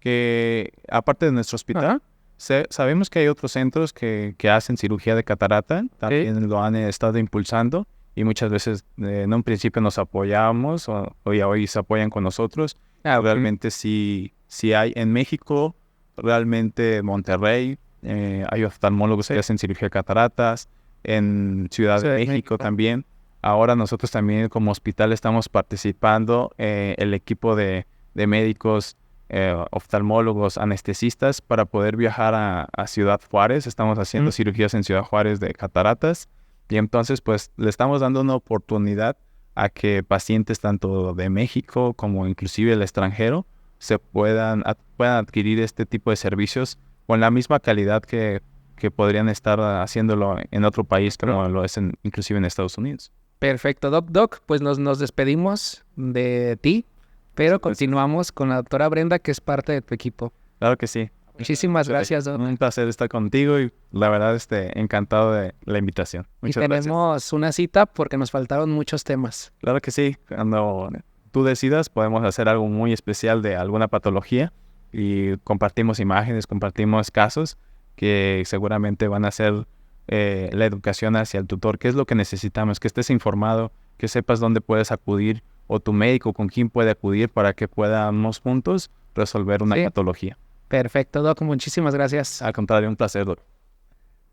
Que aparte de nuestro hospital, sabemos que hay otros centros que hacen cirugía de catarata, también lo han estado impulsando y muchas veces en un principio nos apoyamos o hoy se apoyan con nosotros. Realmente sí hay en México, realmente en Monterrey, hay oftalmólogos que hacen cirugía de cataratas, en Ciudad de México también. Ahora nosotros también como hospital estamos participando el equipo de médicos, oftalmólogos, anestesistas para poder viajar a Ciudad Juárez. Estamos haciendo cirugías en Ciudad Juárez de cataratas y entonces pues le estamos dando una oportunidad a que pacientes tanto de México como inclusive el extranjero puedan adquirir este tipo de servicios con la misma calidad que podrían estar haciéndolo en otro país como lo es inclusive en Estados Unidos. Perfecto, Doc. Pues nos despedimos de ti, pero continuamos con la doctora Brenda, que es parte de tu equipo. Claro que sí. Muchísimas gracias, Doc. Un placer estar contigo y la verdad encantado de la invitación. Muchas Y tenemos una cita porque nos faltaron muchos temas. Claro que sí. Cuando tú decidas podemos hacer algo muy especial de alguna patología y compartimos imágenes, compartimos casos que seguramente van a ser la educación hacia el tutor. ¿Qué es lo que necesitamos? Que estés informado, que sepas dónde puedes acudir o tu médico con quién puede acudir para que podamos juntos resolver una patología. Perfecto, Doc. Muchísimas gracias. Al contrario, un placer, Doc.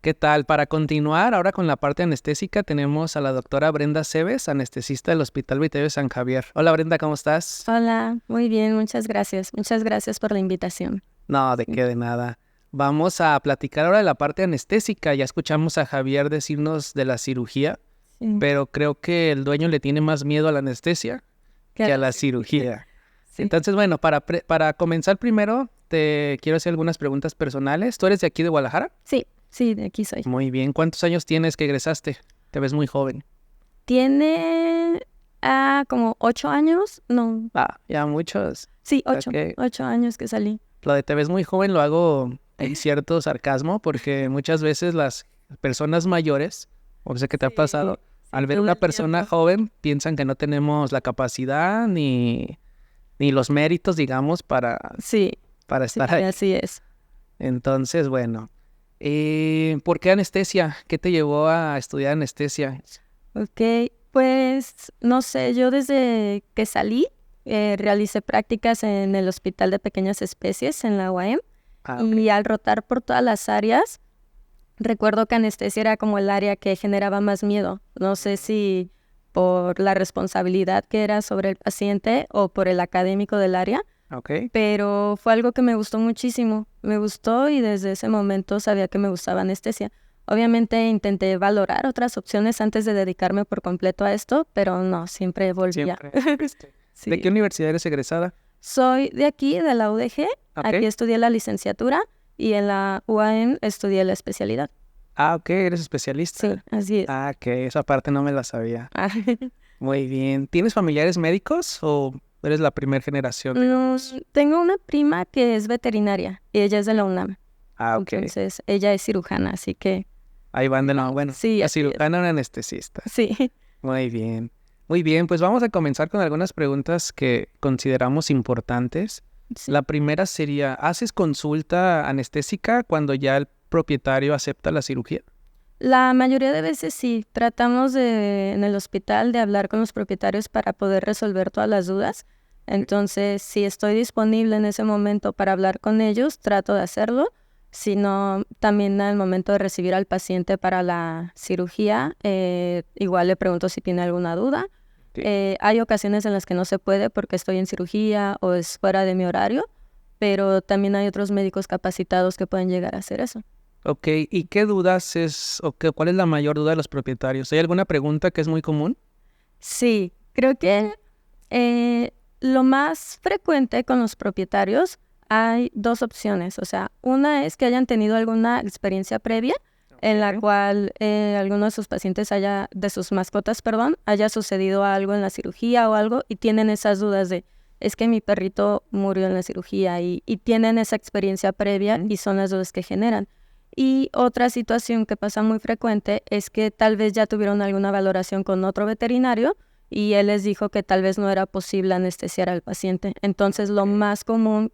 ¿Qué tal? Para continuar ahora con la parte anestésica tenemos a la doctora Brenda Cebes, anestesista del Hospital Veterinario San Javier. Hola Brenda, ¿cómo estás? Hola, muy bien, muchas gracias. Muchas gracias por la invitación. No, de qué, de nada. Vamos a platicar ahora de la parte anestésica. Ya escuchamos a Javier decirnos de la cirugía, pero creo que el dueño le tiene más miedo a la anestesia que a la cirugía. Sí. Entonces, bueno, para comenzar primero, te quiero hacer algunas preguntas personales. ¿Tú eres de aquí de Guadalajara? Sí, de aquí soy. Muy bien. ¿Cuántos años tienes que egresaste? Te ves muy joven. Tiene como 8 años, no. Ya muchos. Sí, 8. Okay. 8 años que salí. Lo de te ves muy joven lo hago en cierto sarcasmo porque muchas veces las personas mayores, o sea que te ha pasado, al ver una persona joven piensan que no tenemos la capacidad ni los méritos, digamos, para estar ahí. Así es. Entonces, bueno, ¿por qué anestesia? ¿Qué te llevó a estudiar anestesia? Ok, pues no sé, yo desde que salí realicé prácticas en el Hospital de Pequeñas Especies en la UAM y al rotar por todas las áreas, recuerdo que anestesia era como el área que generaba más miedo. No sé si por la responsabilidad que era sobre el paciente o por el académico del área. Pero fue algo que me gustó muchísimo. Me gustó y desde ese momento sabía que me gustaba anestesia. Obviamente intenté valorar otras opciones antes de dedicarme por completo a esto, pero no, siempre volvía. Sí. ¿De qué universidad eres egresada? Soy de aquí, de la UDG. Aquí estudié la licenciatura y en la UAM estudié la especialidad. Ok, eres especialista. Sí, así es. Ok, esa parte no me la sabía. Muy bien. ¿Tienes familiares médicos o eres la primera generación? No, tengo una prima que es veterinaria y ella es de la UNAM. Ok. Entonces, ella es cirujana, así que... Ahí van de nuevo. Bueno, sí, la cirujana o una anestesista. Sí. Muy bien. Muy bien, pues vamos a comenzar con algunas preguntas que consideramos importantes. Sí. La primera sería, ¿haces consulta anestésica cuando ya el propietario acepta la cirugía? La mayoría de veces sí. Tratamos en el hospital de hablar con los propietarios para poder resolver todas las dudas. Entonces, si estoy disponible en ese momento para hablar con ellos, trato de hacerlo. Si no, también al momento de recibir al paciente para la cirugía, igual le pregunto si tiene alguna duda. Sí. Hay ocasiones en las que no se puede porque estoy en cirugía o es fuera de mi horario, pero también hay otros médicos capacitados que pueden llegar a hacer eso. Ok, ¿y qué dudas cuál es la mayor duda de los propietarios? ¿Hay alguna pregunta que es muy común? Sí, creo que lo más frecuente con los propietarios hay 2 opciones. O sea, una es que hayan tenido alguna experiencia previa en la cual alguno de sus pacientes de sus mascotas, haya sucedido algo en la cirugía o algo y tienen esas dudas de, es que mi perrito murió en la cirugía y tienen esa experiencia previa y son las dudas que generan. Y otra situación que pasa muy frecuente es que tal vez ya tuvieron alguna valoración con otro veterinario y él les dijo que tal vez no era posible anestesiar al paciente. Entonces, lo más común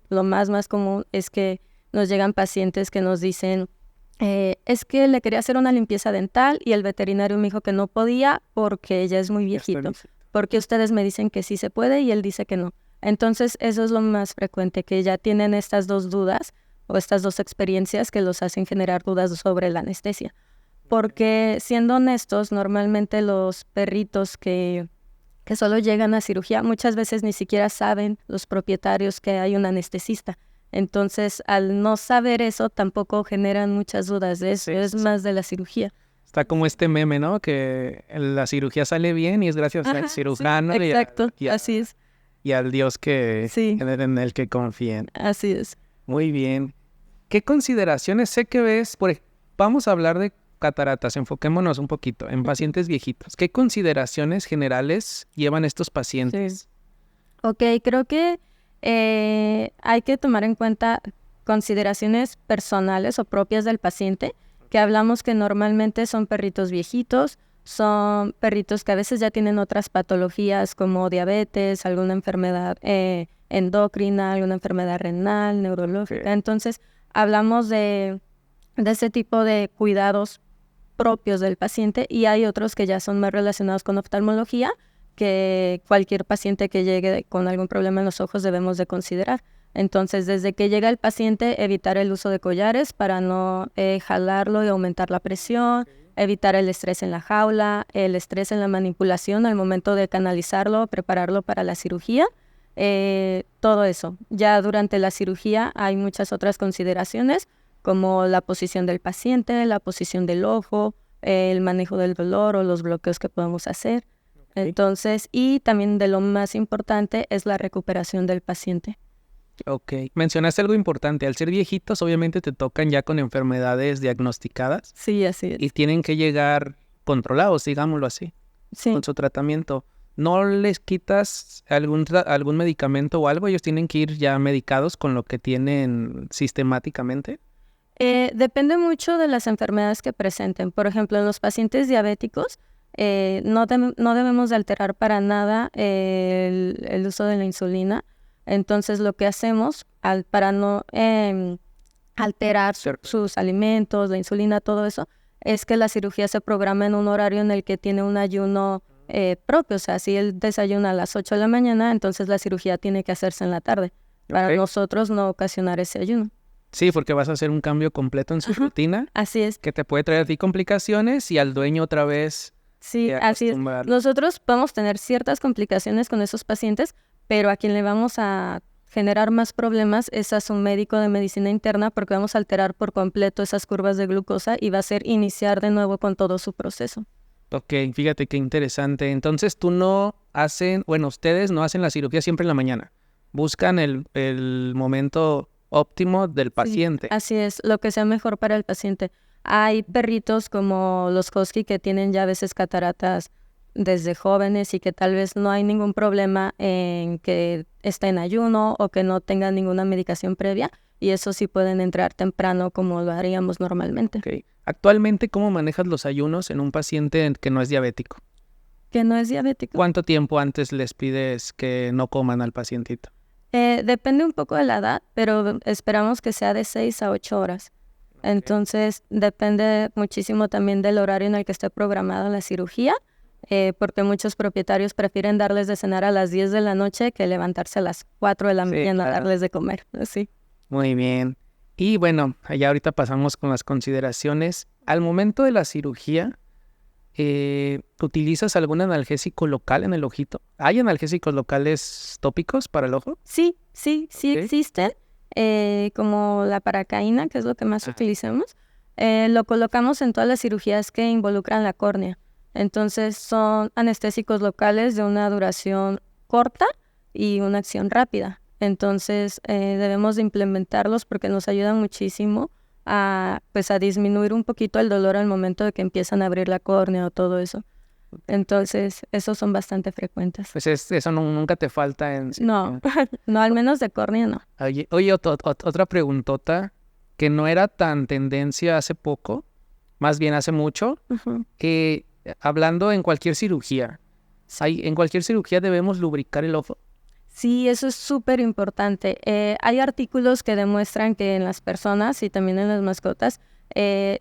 es que nos llegan pacientes que nos dicen, es que le quería hacer una limpieza dental y el veterinario me dijo que no podía porque ella es muy viejito. Porque ustedes me dicen que sí se puede y él dice que no. Entonces, eso es lo más frecuente, que ya tienen estas 2 dudas o estas 2 experiencias que los hacen generar dudas sobre la anestesia. Porque, siendo honestos, normalmente los perritos que solo llegan a cirugía, muchas veces ni siquiera saben los propietarios que hay un anestesista. Entonces, al no saber eso, tampoco generan muchas dudas de eso. Sí. Es más de la cirugía. Está como este meme, ¿no? Que la cirugía sale bien y es gracias al cirujano. Sí, exacto, así es. Y al Dios en el que confíen. Así es. Muy bien. ¿Qué consideraciones sé que ves? Vamos a hablar de cataratas, enfoquémonos un poquito en pacientes viejitos. ¿Qué consideraciones generales llevan estos pacientes? Sí. Ok, creo que hay que tomar en cuenta consideraciones personales o propias del paciente, que hablamos que normalmente son perritos viejitos, son perritos que a veces ya tienen otras patologías como diabetes, alguna enfermedad endocrina, alguna enfermedad renal, neurológica. Entonces, hablamos de ese tipo de cuidados propios del paciente, y hay otros que ya son más relacionados con oftalmología, que cualquier paciente que llegue con algún problema en los ojos debemos de considerar. Entonces, desde que llega el paciente, evitar el uso de collares para no jalarlo y aumentar la presión, evitar el estrés en la jaula, el estrés en la manipulación al momento de canalizarlo, prepararlo para la cirugía, todo eso. Ya durante la cirugía hay muchas otras consideraciones, como la posición del paciente, la posición del ojo, el manejo del dolor o los bloqueos que podemos hacer. Entonces, y también de lo más importante es la recuperación del paciente. Ok. Mencionaste algo importante. Al ser viejitos, obviamente te tocan ya con enfermedades diagnosticadas Sí, así es. y tienen que llegar controlados, digámoslo así, Sí. con su tratamiento. ¿No les quitas algún medicamento o algo? ¿Ellos tienen que ir ya medicados con lo que tienen sistemáticamente? Depende mucho de las enfermedades que presenten. Por ejemplo, en los pacientes diabéticos, no debemos de alterar para nada el uso de la insulina. Entonces, lo que hacemos para no alterar sus alimentos, la insulina, todo eso, es que la cirugía se programa en un horario en el que tiene un ayuno propio. O sea, si él desayuna a las 8 de la mañana, entonces la cirugía tiene que hacerse en la tarde, para nosotros no ocasionar ese ayuno. Sí, porque vas a hacer un cambio completo en su rutina Así es. que te puede traer a ti complicaciones y al dueño otra vez Sí, así es. acostumbrarlo. Nosotros podemos tener ciertas complicaciones con esos pacientes, pero a quien le vamos a generar más problemas es a su médico de medicina interna, porque vamos a alterar por completo esas curvas de glucosa y va a ser iniciar de nuevo con todo su proceso. Ok, fíjate qué interesante. Entonces ustedes no hacen la cirugía siempre en la mañana. Buscan el momento óptimo del paciente. Sí, así es, lo que sea mejor para el paciente. Hay perritos como los husky que tienen ya a veces cataratas desde jóvenes y que tal vez no hay ningún problema en que esté en ayuno o que no tenga ninguna medicación previa, y eso sí pueden entrar temprano como lo haríamos normalmente. Ok. Actualmente, ¿cómo manejas los ayunos en un paciente que no es diabético? ¿Que no es diabético? ¿Cuánto tiempo antes les pides que no coman al pacientito? Depende un poco de la edad, pero esperamos que sea de 6 a 8 horas. Entonces, depende muchísimo también del horario en el que esté programada la cirugía, porque muchos propietarios prefieren darles de cenar a las 10 de la noche que levantarse a las 4 de la mañana a darles de comer. Sí. Muy bien. Y bueno, allá ahorita pasamos con las consideraciones. Al momento de la cirugía, ¿utilizas algún analgésico local en el ojito? ¿Hay analgésicos locales tópicos para el ojo? Sí Ok. existen, como la paracaína, que es lo que más utilizamos. Lo colocamos en todas las cirugías que involucran la córnea. Entonces son anestésicos locales de una duración corta y una acción rápida. Entonces debemos de implementarlos porque nos ayudan muchísimo a disminuir un poquito el dolor al momento de que empiezan a abrir la córnea o todo eso. Entonces, esos son bastante frecuentes. Pues eso nunca te falta en... No, no, al menos de córnea no. Oye, otra preguntota que no era tan tendencia hace poco, más bien hace mucho, que hablando en cualquier cirugía, en cualquier cirugía debemos lubricar el ojo. Sí, eso es súper importante. Hay artículos que demuestran que en las personas y también en las mascotas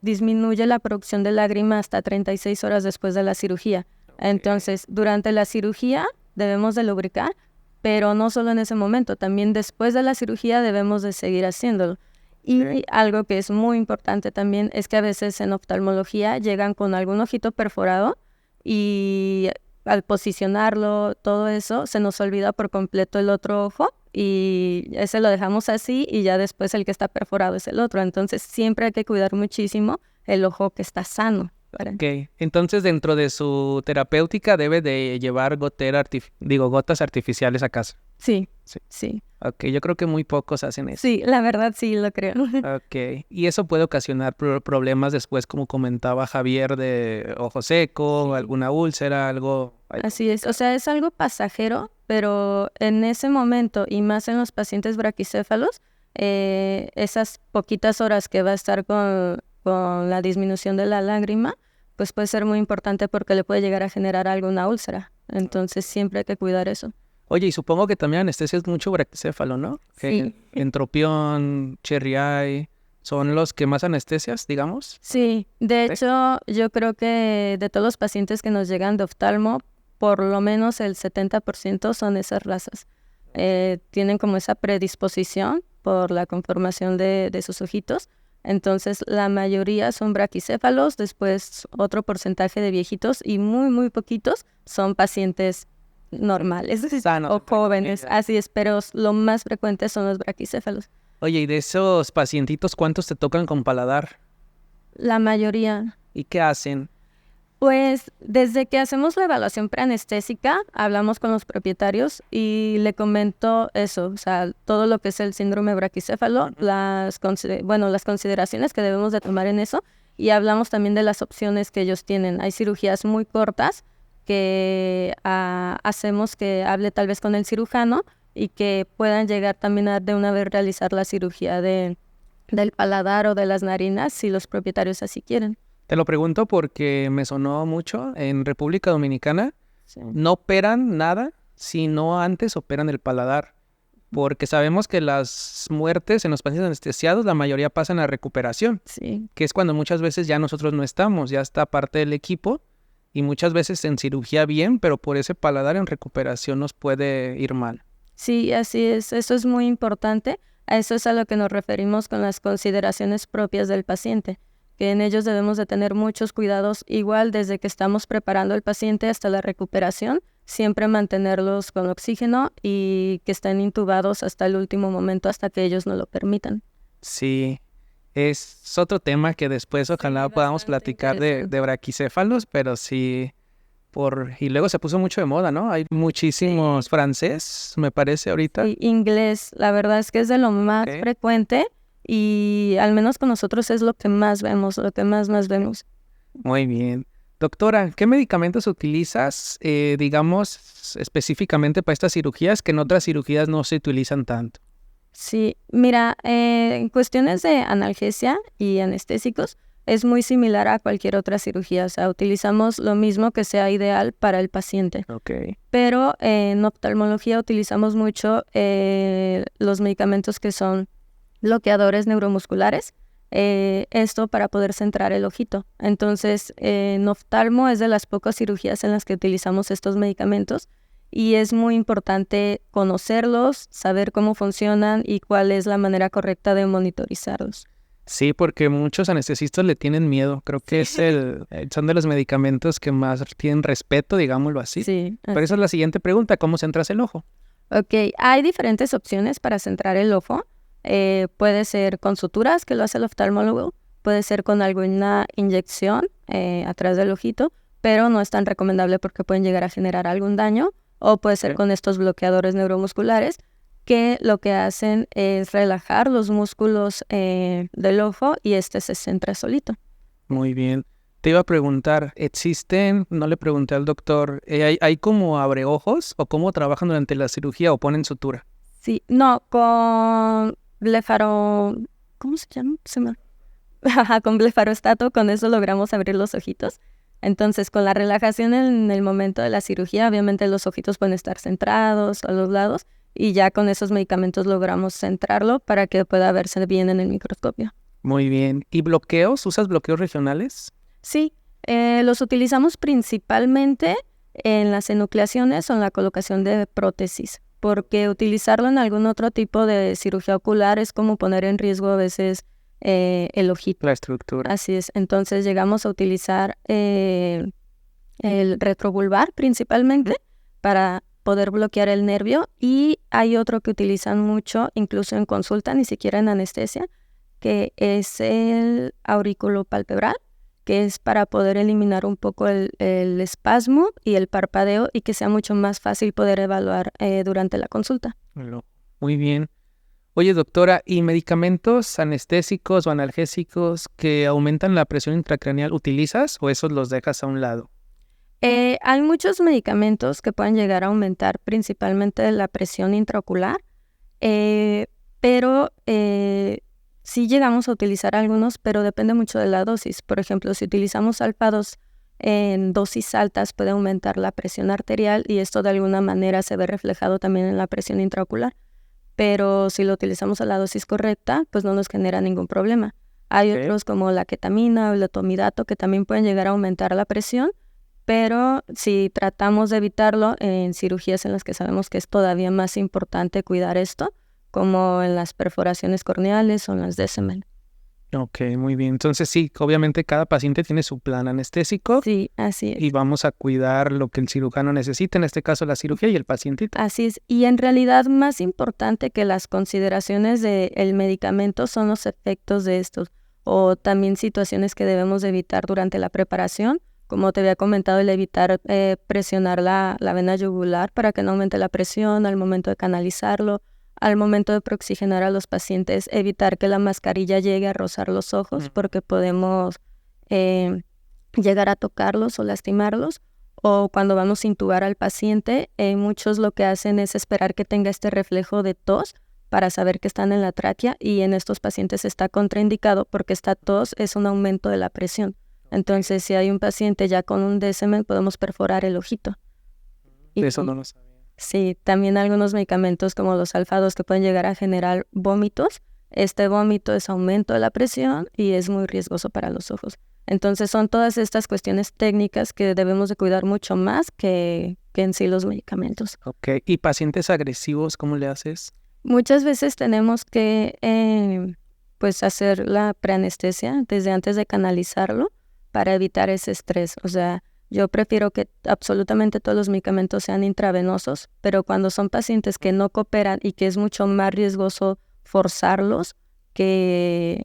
disminuye la producción de lágrima hasta 36 horas después de la cirugía. Entonces, durante la cirugía debemos de lubricar, pero no solo en ese momento, también después de la cirugía debemos de seguir haciéndolo. Y algo que es muy importante también es que a veces en oftalmología llegan con algún ojito perforado y al posicionarlo, todo eso, se nos olvida por completo el otro ojo y ese lo dejamos así y ya después el que está perforado es el otro. Entonces siempre hay que cuidar muchísimo el ojo que está sano. Ok, entonces dentro de su terapéutica debe de llevar gotas artificiales a casa. Sí. Ok, yo creo que muy pocos hacen eso. Sí, la verdad sí lo creo. Ok, y eso puede ocasionar problemas después, como comentaba Javier, de ojo seco, alguna úlcera, algo... Así es, o sea, es algo pasajero, pero en ese momento, y más en los pacientes braquicéfalos, esas poquitas horas que va a estar con la disminución de la lágrima, pues puede ser muy importante porque le puede llegar a generar alguna úlcera. Entonces siempre hay que cuidar eso. Oye, y supongo que también anestesia es mucho braquicéfalo, ¿no? Sí. Entropión, Cherry Eye, son los que más anestesias, digamos. Sí, de ¿Sí? hecho, yo creo que de todos los pacientes que nos llegan de oftalmo, por lo menos el 70% son esas razas. Tienen como esa predisposición por la conformación de sus ojitos. Entonces, la mayoría son braquicéfalos, después otro porcentaje de viejitos y muy, muy poquitos son pacientes normales Sanos, o jóvenes. Así es, pero lo más frecuente son los braquicéfalos. Oye, y de esos pacientitos, ¿cuántos te tocan con paladar? La mayoría. ¿Y qué hacen? Pues desde que hacemos la evaluación preanestésica, hablamos con los propietarios y le comento eso, o sea, todo lo que es el síndrome braquicéfalo, las consideraciones que debemos de tomar en eso, y hablamos también de las opciones que ellos tienen. Hay cirugías muy cortas que hacemos que hable tal vez con el cirujano y que puedan llegar también a de una vez realizar la cirugía del paladar o de las narinas si los propietarios así quieren. Te lo pregunto porque me sonó mucho. En República Dominicana Sí. no operan nada si no antes operan el paladar. Porque sabemos que las muertes en los pacientes anestesiados, la mayoría pasan a recuperación, Sí. que es cuando muchas veces ya nosotros no estamos, ya está parte del equipo, y muchas veces en cirugía bien, pero por ese paladar en recuperación nos puede ir mal. Sí, así es. Eso es muy importante. A eso es a lo que nos referimos con las consideraciones propias del paciente, que en ellos debemos de tener muchos cuidados, igual desde que estamos preparando al paciente hasta la recuperación, siempre mantenerlos con oxígeno y que estén intubados hasta el último momento, hasta que ellos nos lo permitan. Sí, es otro tema que después ojalá podamos bastante platicar de interesante. braquicéfalos, pero sí, y luego se puso mucho de moda, ¿no? Hay muchísimos francés, me parece ahorita. Y inglés, la verdad es que es de lo más Ok. frecuente y al menos con nosotros es lo que más vemos, lo que más vemos. Muy bien. Doctora, ¿qué medicamentos utilizas, digamos, específicamente para estas cirugías que en otras cirugías no se utilizan tanto? Sí, mira, en cuestiones de analgesia y anestésicos es muy similar a cualquier otra cirugía, o sea, utilizamos lo mismo que sea ideal para el paciente, Ok. pero en oftalmología utilizamos mucho los medicamentos que son bloqueadores neuromusculares, esto para poder centrar el ojito. Entonces, en oftalmo es de las pocas cirugías en las que utilizamos estos medicamentos y es muy importante conocerlos, saber cómo funcionan y cuál es la manera correcta de monitorizarlos. Sí, porque muchos anestesistas le tienen miedo. Creo que son de los medicamentos que más tienen respeto, digámoslo así. Sí, Pero esa es la siguiente pregunta, ¿cómo centras el ojo? Ok, hay diferentes opciones para centrar el ojo. Puede ser con suturas, que lo hace el oftalmólogo, puede ser con alguna inyección atrás del ojito, pero no es tan recomendable porque pueden llegar a generar algún daño, o puede ser con estos bloqueadores neuromusculares, que lo que hacen es relajar los músculos del ojo y este se centra solito. Muy bien. Te iba a preguntar, no le pregunté al doctor, ¿hay como abreojos o cómo trabajan durante la cirugía o ponen sutura? Sí, no, con ¿cómo se llama? Con blefarostato, con eso logramos abrir los ojitos. Entonces, con la relajación en el momento de la cirugía, obviamente los ojitos pueden estar centrados a los lados y ya con esos medicamentos logramos centrarlo para que pueda verse bien en el microscopio. Muy bien. ¿Y bloqueos? ¿Usas bloqueos regionales? Sí, los utilizamos principalmente en las enucleaciones o en la colocación de prótesis, porque utilizarlo en algún otro tipo de cirugía ocular es como poner en riesgo a veces el ojito. La estructura. Así es, entonces llegamos a utilizar el retrovulvar principalmente para poder bloquear el nervio, y hay otro que utilizan mucho, incluso en consulta, ni siquiera en anestesia, que es el auriculopalpebral, que es para poder eliminar un poco el espasmo y el parpadeo y que sea mucho más fácil poder evaluar durante la consulta. Muy bien. Oye, doctora, ¿y medicamentos anestésicos o analgésicos que aumentan la presión intracraneal utilizas o esos los dejas a un lado? Hay muchos medicamentos que pueden llegar a aumentar principalmente la presión intraocular, pero sí llegamos a utilizar algunos, pero depende mucho de la dosis. Por ejemplo, si utilizamos alfa-2 en dosis altas puede aumentar la presión arterial y esto de alguna manera se ve reflejado también en la presión intraocular. Pero si lo utilizamos a la dosis correcta, pues no nos genera ningún problema. Hay otros como la ketamina o el etomidato que también pueden llegar a aumentar la presión, pero si tratamos de evitarlo en cirugías en las que sabemos que es todavía más importante cuidar esto, como en las perforaciones corneales o en las DSML. Ok, muy bien. Entonces sí, obviamente cada paciente tiene su plan anestésico Sí, así es. y vamos a cuidar lo que el cirujano necesita, en este caso la cirugía y el pacientito. Así es. Y en realidad más importante que las consideraciones del medicamento son los efectos de estos o también situaciones que debemos de evitar durante la preparación. Como te había comentado, el evitar presionar la vena yugular para que no aumente la presión al momento de canalizarlo, al momento de prooxigenar a los pacientes, evitar que la mascarilla llegue a rozar los ojos porque podemos llegar a tocarlos o lastimarlos. O cuando vamos a intubar al paciente, muchos lo que hacen es esperar que tenga este reflejo de tos para saber que están en la tráquea y en estos pacientes está contraindicado porque esta tos es un aumento de la presión. Entonces, si hay un paciente ya con un DSM, podemos perforar el ojito. Y Eso no lo sabía. sí, también algunos medicamentos como los alfa-2 que pueden llegar a generar vómitos. Este vómito es aumento de la presión y es muy riesgoso para los ojos. Entonces son todas estas cuestiones técnicas que debemos de cuidar mucho más que en sí los medicamentos. Ok, ¿y pacientes agresivos cómo le haces? Muchas veces tenemos que pues hacer la preanestesia desde antes de canalizarlo para evitar ese estrés. O sea, yo prefiero que absolutamente todos los medicamentos sean intravenosos, pero cuando son pacientes que no cooperan y que es mucho más riesgoso forzarlos que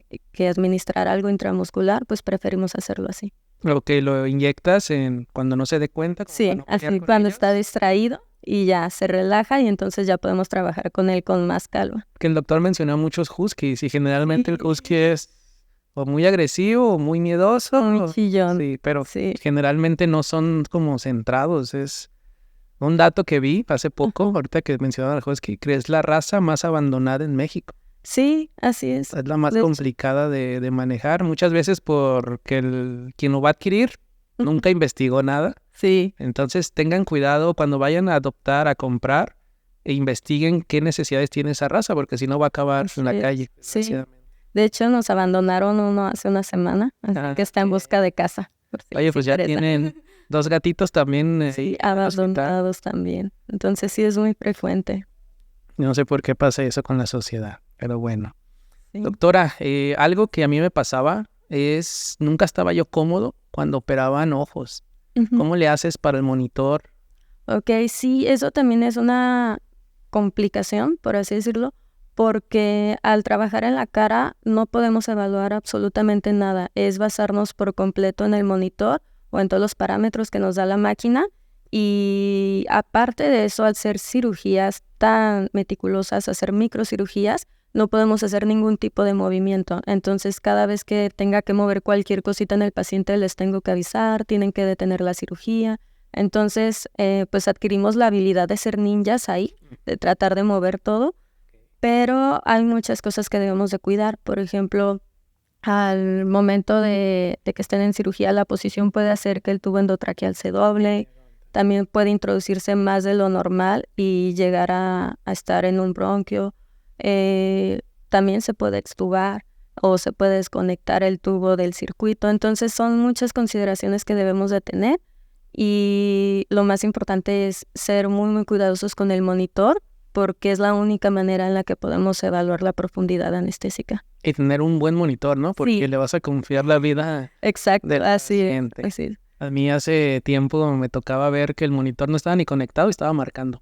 administrar algo intramuscular, pues preferimos hacerlo así. Ok, lo inyectas cuando no se dé cuenta. Sí, para no pelear así con cuando ellos. está distraído y ya se relaja y entonces ya podemos trabajar con él con más calma. Que el doctor mencionó muchos huskies y generalmente el husky es o muy agresivo o muy miedoso. Muy chillón. Sí, pero Sí. generalmente no son como centrados. Es un dato que vi hace poco, ahorita que mencionaba al husky, que es la raza más abandonada en México. Sí, así es. Es la más De hecho. complicada de manejar, muchas veces porque quien lo va a adquirir nunca investigó nada. Sí, Entonces tengan cuidado cuando vayan a adoptar, a comprar, e investiguen qué necesidades tiene esa raza, porque si no va a acabar en la Sí, calle. sí. desgraciadamente. de hecho nos abandonaron uno hace una semana, así Ah, que está en busca de casa. por si Oye, les pues ya interesa. tienen 2 gatitos también. Sí, en el hospital. abandonados también. Entonces sí es muy frecuente. No sé por qué pasa eso con la sociedad, pero bueno. Sí. Doctora, algo que a mí me pasaba es, nunca estaba yo cómodo cuando operaban ojos. Ujú. ¿Cómo le haces para el monitor? Ok, sí, eso también es una complicación, por así decirlo, porque al trabajar en la cara no podemos evaluar absolutamente nada. Es basarnos por completo en el monitor o en todos los parámetros que nos da la máquina. Y aparte de eso, al ser cirugías tan meticulosas, hacer microcirugías, no podemos hacer ningún tipo de movimiento. Entonces, cada vez que tenga que mover cualquier cosita en el paciente, les tengo que avisar, tienen que detener la cirugía. Entonces, pues adquirimos la habilidad de ser ninjas ahí, de tratar de mover todo, pero hay muchas cosas que debemos de cuidar. Por ejemplo, al momento de que estén en cirugía, la posición puede hacer que el tubo endotraqueal se doble, también puede introducirse más de lo normal y llegar a estar en un bronquio. También se puede extubar o se puede desconectar el tubo del circuito. Entonces son muchas consideraciones que debemos de tener y lo más importante es ser muy, muy cuidadosos con el monitor porque es la única manera en la que podemos evaluar la profundidad anestésica. Y tener un buen monitor, ¿no? Porque Sí. le vas a confiar la vida Exacto, del así es. paciente. Así es. A mí hace tiempo me tocaba ver que el monitor no estaba ni conectado y estaba marcando.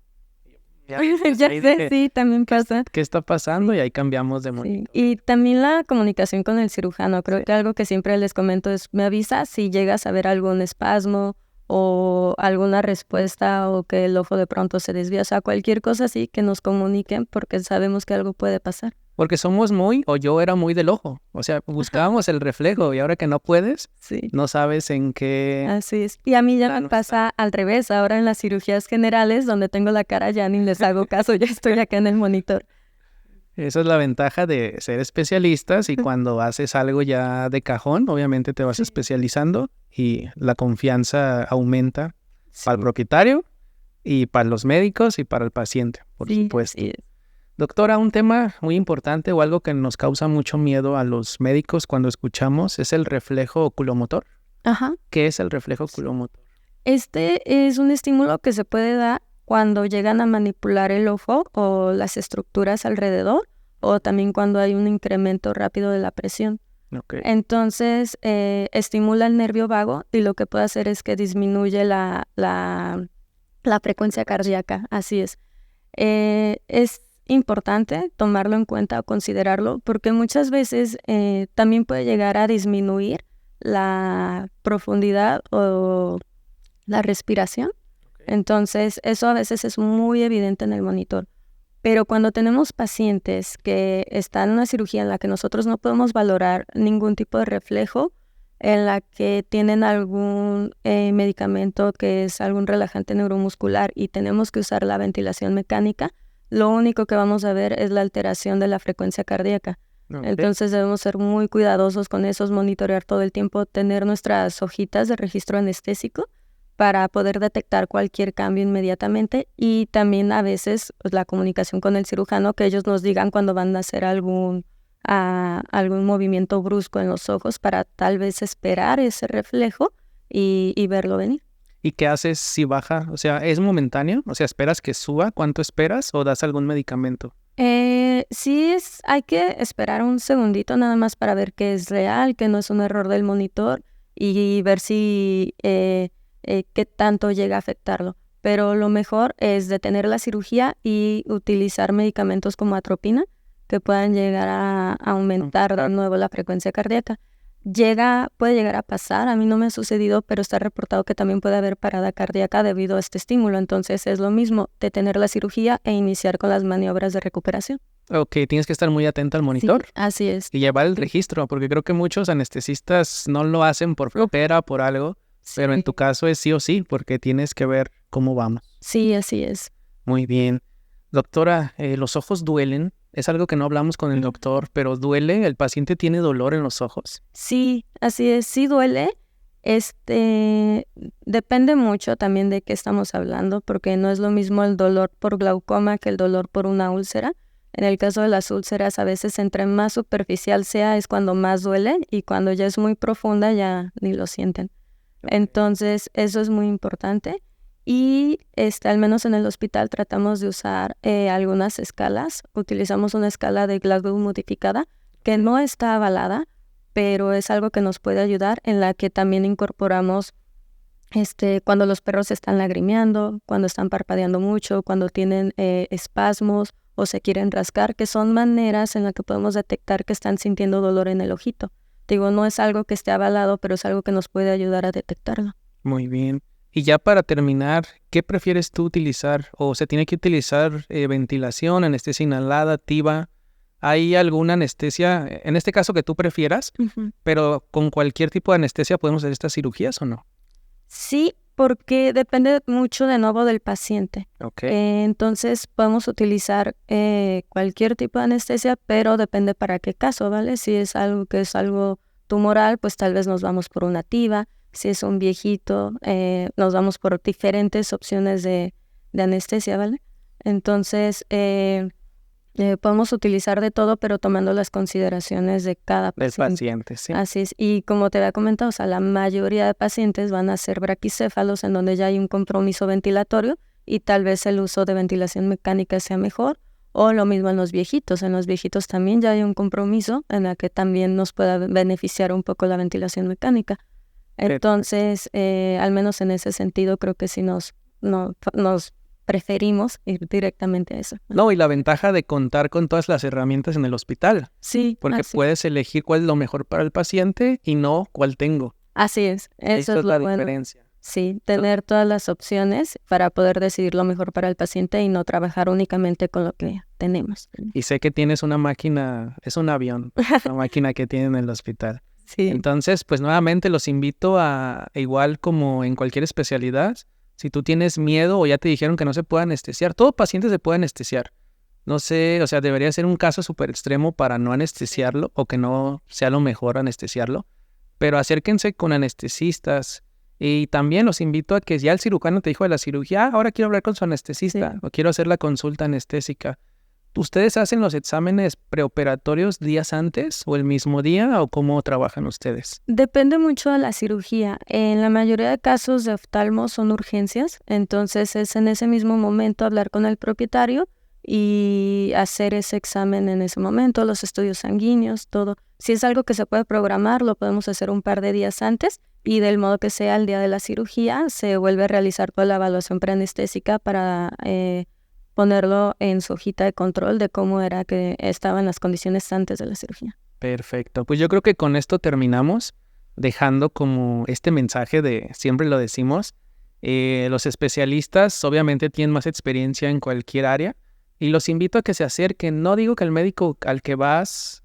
Ya ahí sé, dije, sí, también pasa. ¿qué está pasando? Y ahí cambiamos de Sí. monitor. Y también la comunicación con el cirujano. Creo que algo que siempre les comento es, me avisa si llegas a ver algún espasmo o alguna respuesta o que el ojo de pronto se desvía, o sea, cualquier cosa así que nos comuniquen porque sabemos que algo puede pasar. Porque yo era muy del ojo. O sea, buscábamos el reflejo y ahora que no puedes, Sí. no sabes en qué... Así es. Y a mí ya me plano pasa al revés. Ahora en las cirugías generales, donde tengo la cara, ya ni les hago caso, ya estoy acá en el monitor. Esa es la ventaja de ser especialistas y cuando haces algo ya de cajón, obviamente te vas especializando y la confianza aumenta para el propietario y para los médicos y para el paciente, por Sí, supuesto. así es. Doctora, un tema muy importante o algo que nos causa mucho miedo a los médicos cuando escuchamos es el reflejo oculomotor. Ajá. ¿Qué es el reflejo oculomotor? Este es un estímulo que se puede dar cuando llegan a manipular el ojo o las estructuras alrededor, o también cuando hay un incremento rápido de la presión. Okay. Entonces, estimula el nervio vago y lo que puede hacer es que disminuye la frecuencia cardíaca. Así es. Es importante tomarlo en cuenta o considerarlo porque muchas veces también puede llegar a disminuir la profundidad o la respiración. Entonces, eso a veces es muy evidente en el monitor. Pero cuando tenemos pacientes que están en una cirugía en la que nosotros no podemos valorar ningún tipo de reflejo, en la que tienen algún medicamento que es algún relajante neuromuscular y tenemos que usar la ventilación mecánica, lo único que vamos a ver es la alteración de la frecuencia cardíaca. Okay. Entonces debemos ser muy cuidadosos con esos, monitorear todo el tiempo, tener nuestras hojitas de registro anestésico para poder detectar cualquier cambio inmediatamente y también a veces la comunicación con el cirujano, que ellos nos digan cuando van a hacer algún movimiento brusco en los ojos para tal vez esperar ese reflejo y verlo venir. ¿Y qué haces si baja? O sea, ¿es momentáneo? O sea, ¿esperas que suba? ¿Cuánto esperas? ¿O das algún medicamento? Hay que esperar un segundito nada más para ver que es real, que no es un error del monitor y ver si qué tanto llega a afectarlo. Pero lo mejor es detener la cirugía y utilizar medicamentos como atropina que puedan llegar a aumentar de nuevo la frecuencia cardíaca. Puede llegar a pasar, a mí no me ha sucedido, pero está reportado que también puede haber parada cardíaca debido a este estímulo. Entonces es lo mismo, detener la cirugía e iniciar con las maniobras de recuperación. Ok, tienes que estar muy atenta al monitor. Sí, así es. Y llevar el registro, porque creo que muchos anestesistas no lo hacen por flojera, por algo, pero en tu caso es sí o sí, porque tienes que ver cómo vamos. Sí, así es. Muy bien. Doctora, ¿los ojos duelen? Es algo que no hablamos con el doctor, pero ¿duele? ¿El paciente tiene dolor en los ojos? Sí, así es, sí duele. Depende mucho también de qué estamos hablando, porque no es lo mismo el dolor por glaucoma que el dolor por una úlcera. En el caso de las úlceras, a veces entre más superficial sea es cuando más duele y cuando ya es muy profunda ya ni lo sienten. Entonces, eso es muy importante. Y al menos en el hospital tratamos de usar algunas escalas. Utilizamos una escala de Glasgow modificada que no está avalada, pero es algo que nos puede ayudar, en la que también incorporamos cuando los perros están lagrimeando, cuando están parpadeando mucho, cuando tienen espasmos o se quieren rascar, que son maneras en las que podemos detectar que están sintiendo dolor en el ojito. Digo, no es algo que esté avalado, pero es algo que nos puede ayudar a detectarlo. Muy bien. Y ya para terminar, ¿qué prefieres tú utilizar? ¿O se tiene que utilizar ventilación, anestesia inhalada, activa? ¿Hay alguna anestesia, en este caso que tú prefieras, pero con cualquier tipo de anestesia podemos hacer estas cirugías o no? Sí, porque depende mucho de nuevo del paciente. Okay. Entonces podemos utilizar cualquier tipo de anestesia, pero depende para qué caso, ¿vale? Si es algo que es algo tumoral, pues tal vez nos vamos por una activa. Si es un viejito, nos vamos por diferentes opciones de anestesia, ¿vale? Entonces, podemos utilizar de todo, pero tomando las consideraciones de cada paciente. Del paciente, sí. Así es. Y como te había comentado, o sea, la mayoría de pacientes van a ser braquicéfalos, en donde ya hay un compromiso ventilatorio y tal vez el uso de ventilación mecánica sea mejor. O lo mismo en los viejitos. En los viejitos también ya hay un compromiso en la que también nos pueda beneficiar un poco la ventilación mecánica. Entonces, al menos en ese sentido, creo que sí nos preferimos ir directamente a eso. No, y la ventaja de contar con todas las herramientas en el hospital. Sí. Porque puedes elegir cuál es lo mejor para el paciente y no cuál tengo. Así es. Eso es la lo bueno. diferencia. Sí, tener todas las opciones para poder decidir lo mejor para el paciente y no trabajar únicamente con lo que tenemos. Y sé que tienes una máquina, es un avión, la máquina que tienen en el hospital. Sí. Entonces, pues nuevamente los invito a, igual como en cualquier especialidad, si tú tienes miedo o ya te dijeron que no se puede anestesiar, todo paciente se puede anestesiar. No sé, o sea, debería ser un caso súper extremo para no anestesiarlo o que no sea lo mejor anestesiarlo, pero acérquense con anestesistas y también los invito a que ya el cirujano te dijo de la cirugía, ahora quiero hablar con su anestesista o quiero hacer la consulta anestésica. ¿Ustedes hacen los exámenes preoperatorios días antes o el mismo día o cómo trabajan ustedes? Depende mucho de la cirugía. En la mayoría de casos de oftalmo son urgencias, entonces es en ese mismo momento hablar con el propietario y hacer ese examen en ese momento, los estudios sanguíneos, todo. Si es algo que se puede programar, lo podemos hacer un par de días antes y del modo que sea el día de la cirugía, se vuelve a realizar toda la evaluación preanestésica para ponerlo en su hojita de control de cómo era que estaban las condiciones antes de la cirugía. Perfecto. Pues yo creo que con esto terminamos, dejando como este mensaje de, siempre lo decimos, los especialistas obviamente tienen más experiencia en cualquier área y los invito a que se acerquen. No digo que el médico al que vas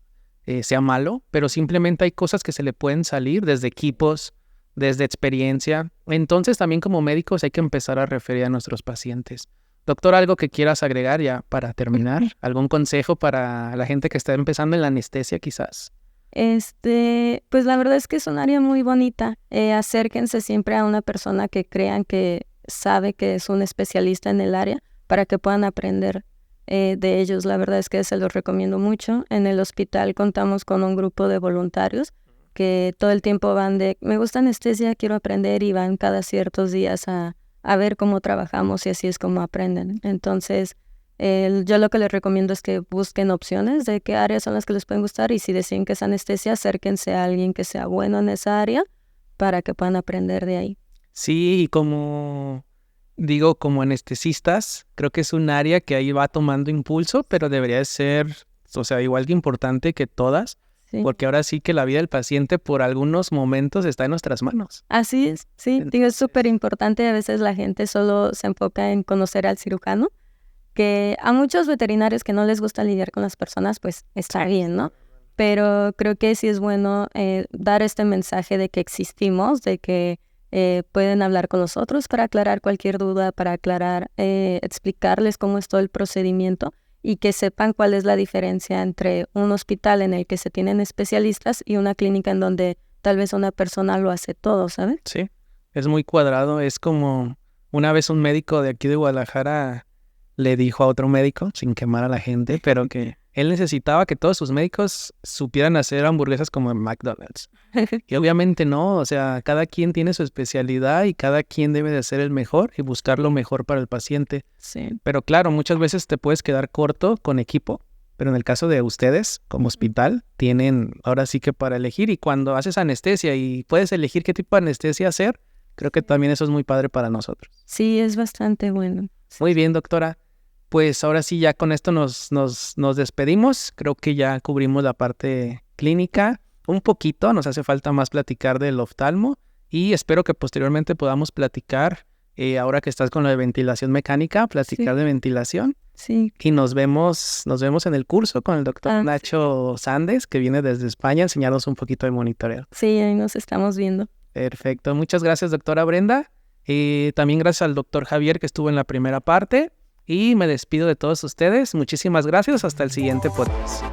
sea malo, pero simplemente hay cosas que se le pueden salir desde equipos, desde experiencia. Entonces también como médicos hay que empezar a referir a nuestros pacientes. Doctor, ¿algo que quieras agregar ya para terminar? ¿Algún consejo para la gente que está empezando en la anestesia quizás? Pues la verdad es que es un área muy bonita. Acérquense siempre a una persona que crean que sabe que es un especialista en el área para que puedan aprender de ellos. La verdad es que se los recomiendo mucho. En el hospital contamos con un grupo de voluntarios que todo el tiempo van de, me gusta anestesia, quiero aprender, y van cada ciertos días a ver cómo trabajamos y así es como aprenden. Entonces, yo lo que les recomiendo es que busquen opciones de qué áreas son las que les pueden gustar y si deciden que es anestesia, acérquense a alguien que sea bueno en esa área para que puedan aprender de ahí. Sí, y como digo, como anestesistas, creo que es un área que ahí va tomando impulso, pero debería ser, o sea, igual de importante que todas. Sí. Porque ahora sí que la vida del paciente por algunos momentos está en nuestras manos. Así es, sí. Entonces, digo, es súper importante. A veces la gente solo se enfoca en conocer al cirujano, que a muchos veterinarios que no les gusta lidiar con las personas, pues está bien, ¿no? Pero creo que sí es bueno dar este mensaje de que existimos, de que pueden hablar con nosotros para aclarar cualquier duda, para aclarar, explicarles cómo es todo el procedimiento, y que sepan cuál es la diferencia entre un hospital en el que se tienen especialistas y una clínica en donde tal vez una persona lo hace todo, ¿sabes? Sí, es muy cuadrado. Es como una vez un médico de aquí de Guadalajara le dijo a otro médico, sin quemar a la gente, pero que él necesitaba que todos sus médicos supieran hacer hamburguesas como en McDonald's. Y obviamente no, o sea, cada quien tiene su especialidad y cada quien debe de ser el mejor y buscar lo mejor para el paciente. Sí. Pero claro, muchas veces te puedes quedar corto con equipo, pero en el caso de ustedes, como hospital, tienen ahora sí que para elegir. Y cuando haces anestesia y puedes elegir qué tipo de anestesia hacer, creo que también eso es muy padre para nosotros. Sí, es bastante bueno. Muy bien, doctora. Pues ahora sí, ya con esto nos despedimos. Creo que ya cubrimos la parte clínica un poquito. Nos hace falta más platicar del oftalmo y espero que posteriormente podamos platicar, ahora que estás con lo de ventilación mecánica, platicar de ventilación. Sí. Y nos vemos en el curso con el doctor Nacho Sandes, que viene desde España a enseñarnos un poquito de monitoreo. Sí, ahí nos estamos viendo. Perfecto. Muchas gracias, doctora Brenda. También gracias al doctor Javier, que estuvo en la primera parte. Y me despido de todos ustedes. Muchísimas gracias. Hasta el siguiente podcast.